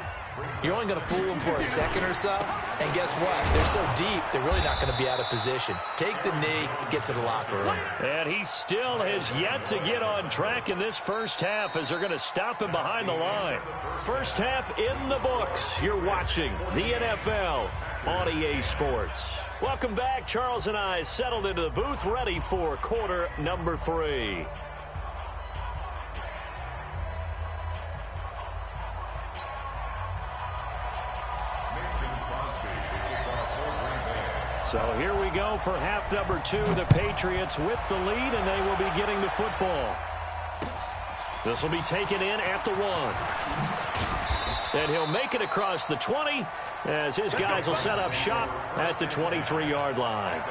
C: You're only going to fool them for a second or so. And guess what? They're so deep, they're really not going to be out of position. Take the knee, get to the locker room.
A: And he still has yet to get on track in this first half as they're going to stop him behind the line. First half in the books. You're watching the NFL on EA Sports. Welcome back. Charles and I settled into the booth, ready for quarter number 3. So here we go for half number 2. The Patriots with the lead, and they will be getting the football. This will be taken in at the 1. And he'll make it across the 20 as his guys will set up shop at the 23-yard line.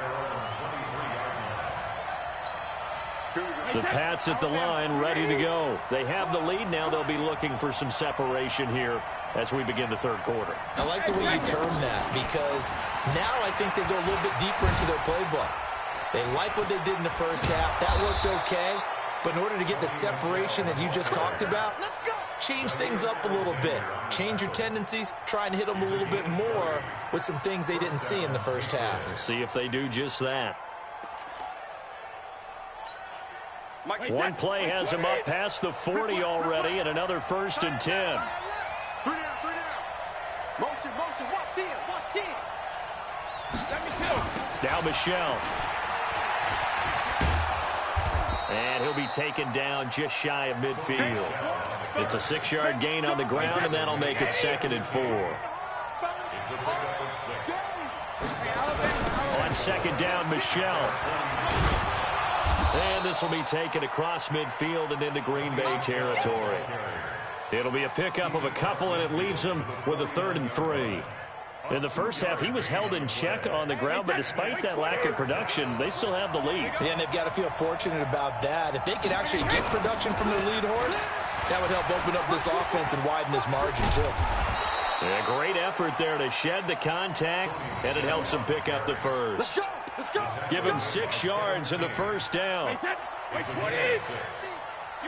A: The Pats at the line ready to go. They have the lead. Now they'll be looking for some separation here as we begin the third quarter.
C: I like the way you term that because now I think they go a little bit deeper into their playbook. They like what they did in the first half. That worked okay. But in order to get the separation that you just talked about, change things up a little bit. Change your tendencies. Try and hit them a little bit more with some things they didn't see in the first half.
A: We'll see if they do just that. One play has him up past the 40 already, and another 1st and 10.
D: Motion, watch 10. Let me go.
A: Now Michelle. And he'll be taken down just shy of midfield. It's a 6-yard gain on the ground, and that'll make it 2nd and 4. On 2nd down, Michelle. And this will be taken across midfield and into Green Bay territory. It'll be a pickup of a couple, and it leaves him with a 3rd and 3. In the first half, he was held in check on the ground, but despite that lack of production, they still have the lead.
C: Yeah, and they've got to feel fortunate about that. If they could actually get production from their lead horse, that would help open up this offense and widen this margin, too.
A: Yeah, great effort there to shed the contact, and it helps him pick up the first.
D: Let's go.
A: Give him 6 yards in the first down.
D: Wait, 20. You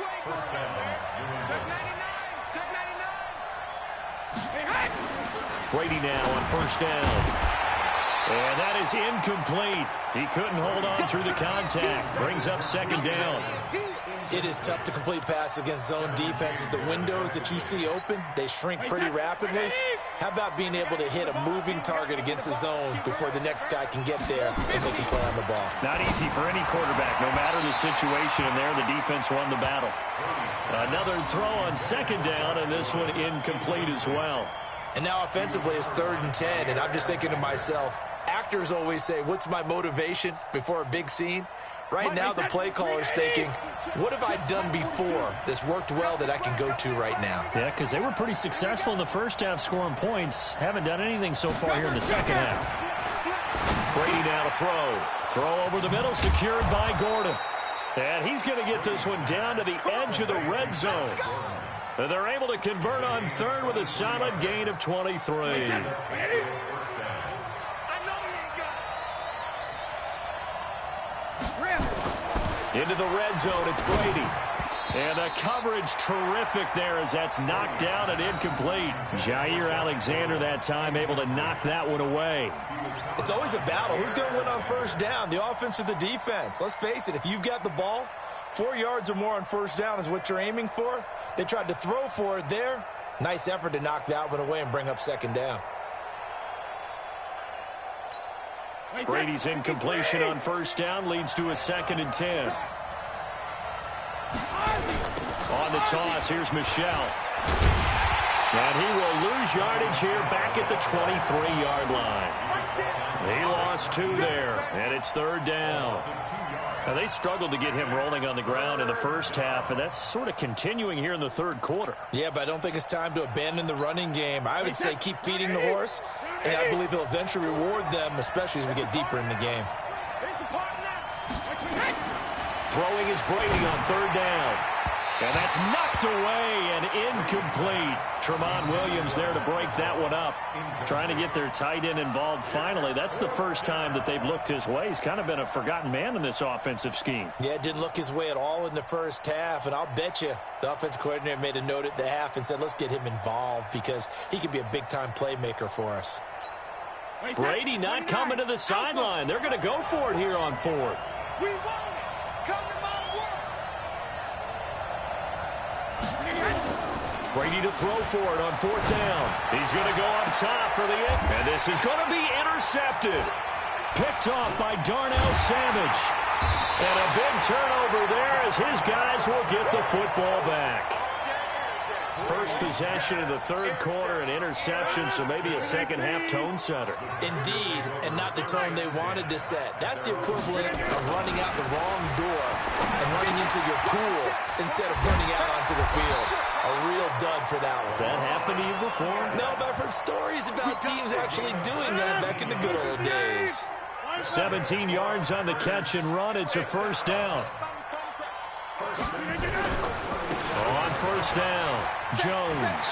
D: ain't
B: First down.
D: Check 99. Hey.
A: Brady now on 1st down. And that is incomplete. He couldn't hold on through the contact. Brings up 2nd down.
C: It is tough to complete passes against zone defenses. The windows that you see open, they shrink pretty rapidly. How about being able to hit a moving target against a zone before the next guy can get there and they can play on the ball?
A: Not easy for any quarterback, no matter the situation. And there, the defense won the battle. Another throw on 2nd down, and this one incomplete as well.
C: And now offensively, it's 3rd and 10, and I'm just thinking to myself, actors always say, what's my motivation before a big scene? Right now, the play caller's thinking, what have I done before that's worked well that I can go to right now?
A: Yeah, because they were pretty successful in the first half scoring points. Haven't done anything so far here in the second half. Brady now to throw. Throw over the middle, secured by Gordon. And he's going to get this one down to the edge of the red zone. And they're able to convert on 3rd with a solid gain of 23. Into the red zone, it's Brady. And the coverage terrific there as that's knocked down and incomplete. Jair Alexander that time able to knock that one away.
C: It's always a battle. Who's going to win on 1st down, the offense or the defense? Let's face it, if you've got the ball, 4 yards or more on 1st down is what you're aiming for. They tried to throw for it there. Nice effort to knock that one away and bring up 2nd down.
A: Brady's incompletion on 1st down leads to a 2nd and 10. On the toss, here's Michelle. And he will lose yardage here back at the 23-yard line. He lost 2 there, and it's 3rd down. Now, they struggled to get him rolling on the ground in the first half, and that's sort of continuing here in the 3rd quarter.
C: Yeah, but I don't think it's time to abandon the running game. I would say keep feeding the horse, and I believe he'll eventually reward them, especially as we get deeper in the game.
A: Throwing is Brady on 3rd down. And that's knocked away and incomplete. Tremont Williams there to break that one up. Trying to get their tight end involved finally. That's the first time that they've looked his way. He's kind of been a forgotten man in this offensive scheme.
C: Yeah, it didn't look his way at all in the first half. And I'll bet you the offense coordinator made a note at the half and said, let's get him involved because he can be a big-time playmaker for us.
A: Brady not coming to the sideline. They're going to go for it here on fourth.
D: We want it. Come to my work.
A: Brady to throw for it on fourth down. He's going to go up top for the end. And this is going to be intercepted. Picked off by Darnell Savage. And a big turnover there as his guys will get the football back. First possession of the third quarter, an interception, so maybe a second-half tone setter.
C: Indeed, and not the tone they wanted to set. That's the equivalent of running out the wrong door and running into your pool instead of running out onto the field. A real dud for that one.
A: Has that happened to you before?
C: No, but I've heard stories about teams actually doing that back in the good old days.
A: 17 yards on the catch and run. It's a first down. On first down, Jones.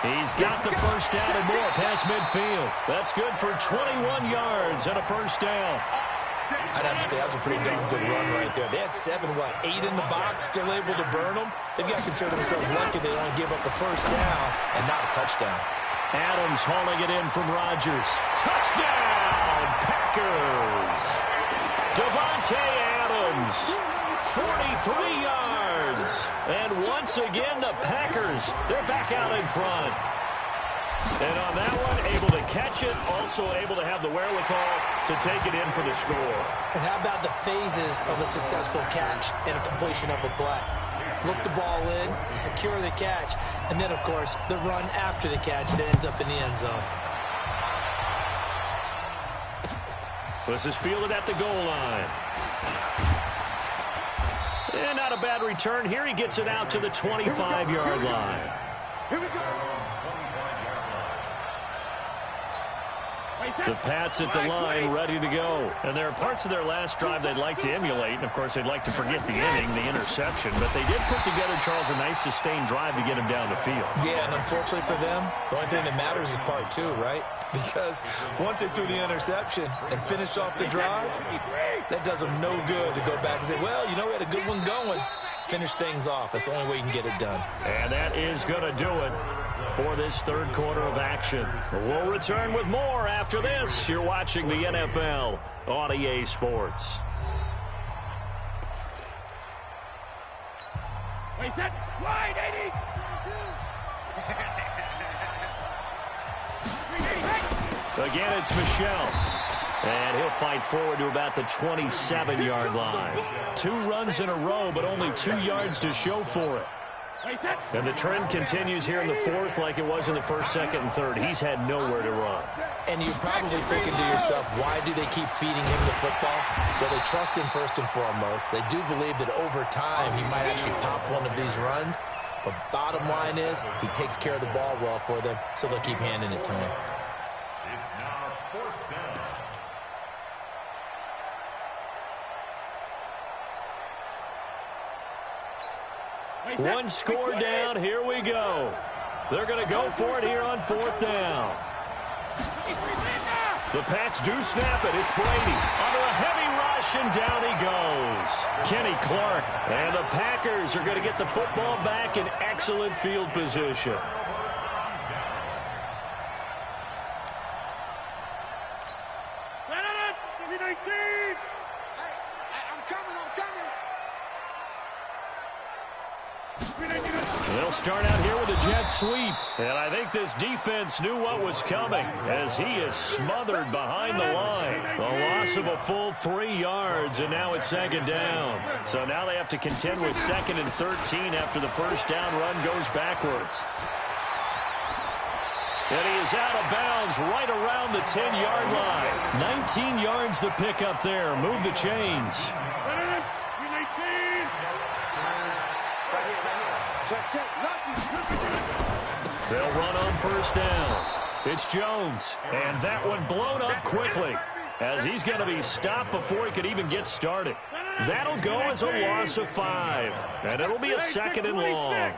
A: He's got the first down and more past midfield. That's good for 21 yards and a first down.
C: I'd have to say that was a pretty darn good run right there. They had 8 in the box, still able to burn them. They've got to consider themselves lucky they only give up the first down and not a touchdown.
A: Adams hauling it in from Rodgers. Touchdown, Packers. Davante Adams, 43 yards. And once again, the Packers, they're back out in front. And on that one, able to catch it, also able to have the wherewithal to take it in for the score.
C: And how about the phases of a successful catch and a completion of a play? Look the ball in, secure the catch, and then, of course, the run after the catch that ends up in the end zone.
A: This is fielded at the goal line. And not a bad return here. He gets it out to the 25-yard line.
D: Here we go.
A: The Pats at the line, ready to go. And there are parts of their last drive they'd like to emulate. And, of course, they'd like to forget the inning, the interception. But they did put together, Charles, a nice sustained drive to get him down the field.
C: Yeah, and unfortunately for them, the only thing that matters is part two, right? Because once they threw the interception and finished off the drive, that does them no good to go back and say, well, you know, we had a good one going. Finish things off. That's the only way you can get it done.
A: And that is going to do it for this third quarter of action. We'll return with more after this. You're watching the NFL on EA Sports.
D: Wait, that wide, 80.
A: Again, it's Michel. And he'll fight forward to about the 27-yard line. 2 runs in a row, but only 2 yards to show for it. And the trend continues here in the fourth like it was in the first, second, and third. He's had nowhere to run.
C: And you're probably thinking to yourself, why do they keep feeding him the football? Well, they trust him first and foremost. They do believe that over time he might actually pop one of these runs. But bottom line is he takes care of the ball well for them, so they'll keep handing it to him.
B: It's now fourth down.
A: One score down. Here we go. They're going to go for it here on fourth down. The Pats do snap it. It's Brady under a heavy rush, and down he goes. Kenny Clark. And the Packers are going to get the football back in excellent field position. They'll start out here with a jet sweep. And I think this defense knew what was coming as he is smothered behind the line. The loss of a full 3 yards, and now it's second down. So now they have to contend with 2nd and 13 after the first down run goes backwards. And he is out of bounds right around the 10-yard line. 19 yards to pick up there. Move the chains. They'll run on first down. It's Jones, and that one blown up quickly as he's going to be stopped before he could even get started. That'll go as a loss of 5. And it'll be a 2nd and long.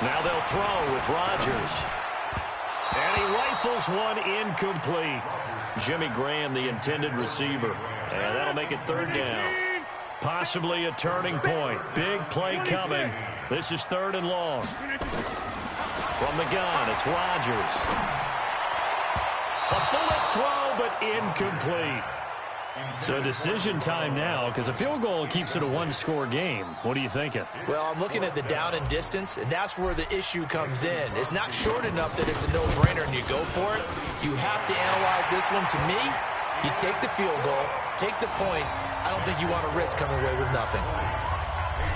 A: Now they'll throw with Rodgers. And he rifles one incomplete. Jimmy Graham, the intended receiver. And that'll make it 3rd down. Possibly a turning point. Big play coming. This is 3rd and long. From the gun, it's Rodgers. A bullet throw, but incomplete. So decision time now, because a field goal keeps it a one-score game. What are you thinking?
C: Well, I'm looking at the down and distance, and that's where the issue comes in. It's not short enough that it's a no-brainer and you go for it. You have to analyze this one. To me, you take the field goal, take the points. I don't think you want to risk coming away with nothing.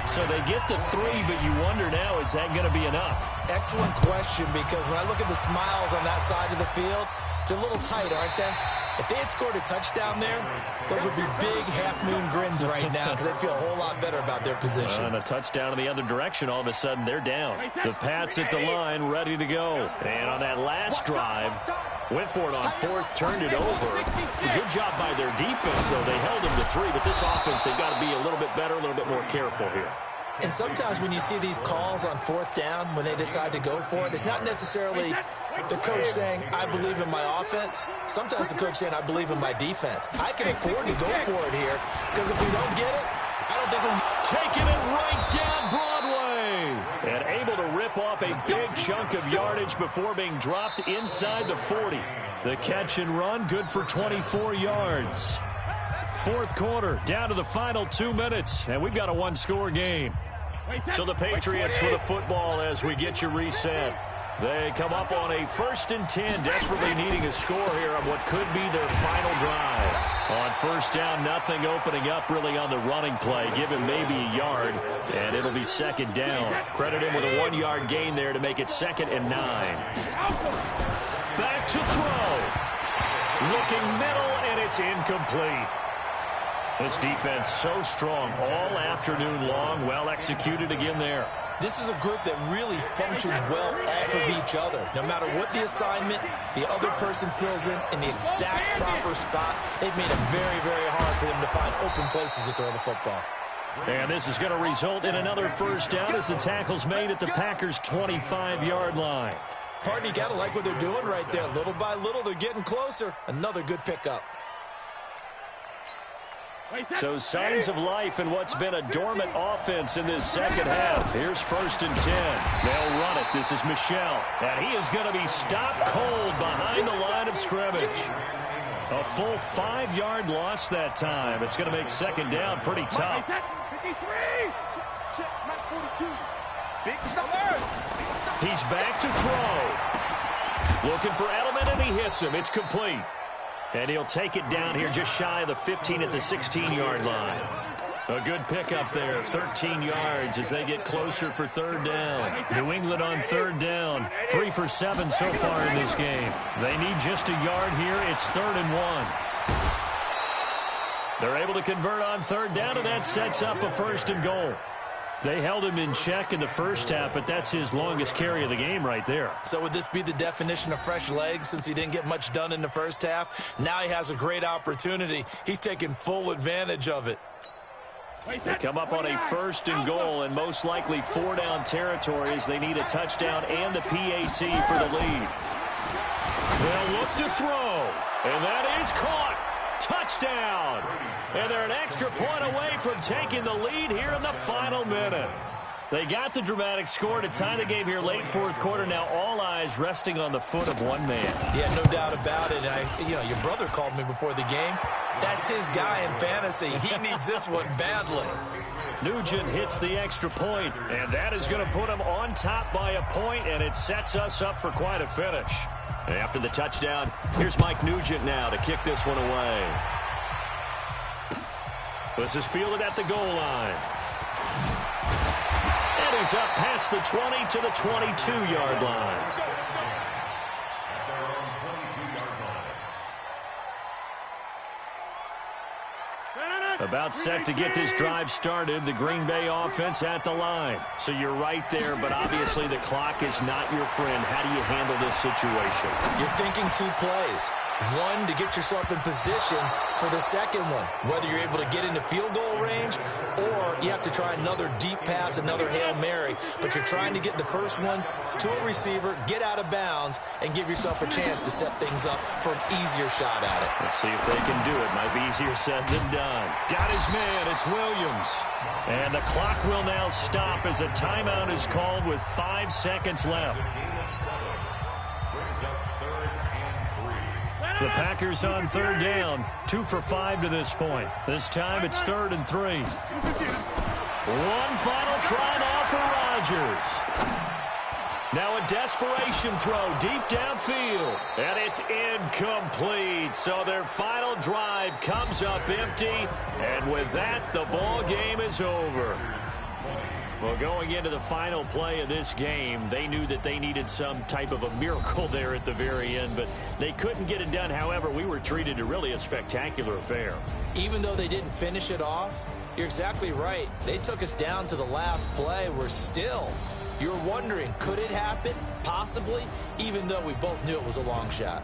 A: So they get the 3, but you wonder now, is that going to be enough?
C: Excellent question, because when I look at the smiles on that side of the field, they're a little tight, aren't they? If they had scored a touchdown there, those would be big half-moon grins right now because they'd feel a whole lot better about their position.
A: And a touchdown in the other direction, all of a sudden they're down. The Pats at the line, ready to go. And on that last drive, went for it on 4th, turned it over. Good job by their defense, though. They held them to 3, but this offense, they've got to be a little bit better, a little bit more careful here.
C: And sometimes when you see these calls on 4th down, when they decide to go for it, it's not necessarily the coach saying, I believe in my offense. Sometimes the coach saying, I believe in my defense. I can afford to go for it here, because if we don't get it, I don't think we're
A: taking it right down Broadway. And able to rip off a big chunk of yardage before being dropped inside the 40. The catch and run, good for 24 yards. 4th quarter, down to the final 2 minutes, and we've got a one-score game. So the Patriots with a football as we get you reset. They come up on a 1st and 10, desperately needing a score here on what could be their final drive. On 1st down, nothing opening up really on the running play. Give him maybe a yard, and it'll be 2nd down. Credit him with a 1-yard gain there to make it 2nd and 9. Back to throw. Looking middle, and it's incomplete. This defense so strong all afternoon long. Well executed again there.
C: This is a group that really functions well off of each other. No matter what the assignment, the other person fills in the exact proper spot. They've made it very, very hard for them to find open places to throw the football.
A: And this is going to result in another 1st down as the tackle's made at the Packers' 25-yard line.
C: Partner, you got to like what they're doing right there. Little by little, they're getting closer. Another good pickup.
A: So signs of life in what's been a dormant offense in this 2nd half. Here's 1st and 10. They'll run it. This is Michel. And he is going to be stopped cold behind the line of scrimmage. A full 5-yard loss that time. It's going to make 2nd down pretty tough. He's back to throw. Looking for Edelman, and he hits him. It's complete. And he'll take it down here just shy of the 15 at the 16-yard line. A good pickup there, 13 yards as they get closer for 3rd down. New England on 3rd down, 3 for 7 so far in this game. They need just a yard here. It's 3rd and 1. They're able to convert on 3rd down, and that sets up a 1st and goal. They held him in check in the 1st half, but that's his longest carry of the game right there.
C: So would this be the definition of fresh legs since he didn't get much done in the 1st half? Now he has a great opportunity. He's taking full advantage of it.
A: They come up on a 1st and goal and most likely 4-down territory as they need a touchdown and the PAT for the lead. They'll look to throw, and that is caught. Touchdown! And they're an extra point away from taking the lead here in the final minute. They got the dramatic score to tie the game here late 4th quarter. Now all eyes resting on the foot of one man.
C: Yeah, no doubt about it. Your brother called me before the game. That's his guy in fantasy. He needs this one badly.
A: Nugent hits the extra point, and that is going to put him on top by a point, and it sets us up for quite a finish. After the touchdown, here's Mike Nugent now to kick this one away. This is fielded at the goal line. And he's up past the 20 to the 22-yard line. About set to get this drive started. The Green Bay offense at the line. So you're right there, but obviously the clock is not your friend. How do you handle this situation?
C: You're thinking 2 plays. One, to get yourself in position for the second one, whether you're able to get into field goal range or you have to try another deep pass, another Hail Mary. But you're trying to get the first one to a receiver, get out of bounds, and give yourself a chance to set things up for an easier shot at it.
A: Let's see if they can do it. Might be easier said than done. Got his man. It's Williams. And the clock will now stop as a timeout is called with 5 seconds left. The Packers on third down, 2 for 5 to this point. This time it's 3rd and 3. One final try now for Rodgers. Now a desperation throw deep downfield, and it's incomplete. So their final drive comes up empty, and with that, the ball game is over. Well, going into the final play of this game, they knew that they needed some type of a miracle there at the very end, but they couldn't get it done. However, we were treated to really a spectacular affair.
C: Even though they didn't finish it off, you're exactly right. They took us down to the last play. We're still, you're wondering, could it happen? Possibly, even though we both knew it was a long shot.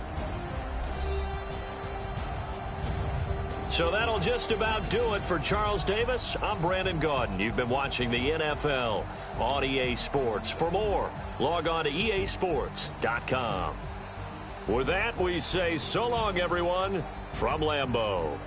A: So that'll just about do it for Charles Davis. I'm Brandon Gaudin. You've been watching the NFL on EA Sports. For more, log on to easports.com. With that, we say so long, everyone, from Lambeau.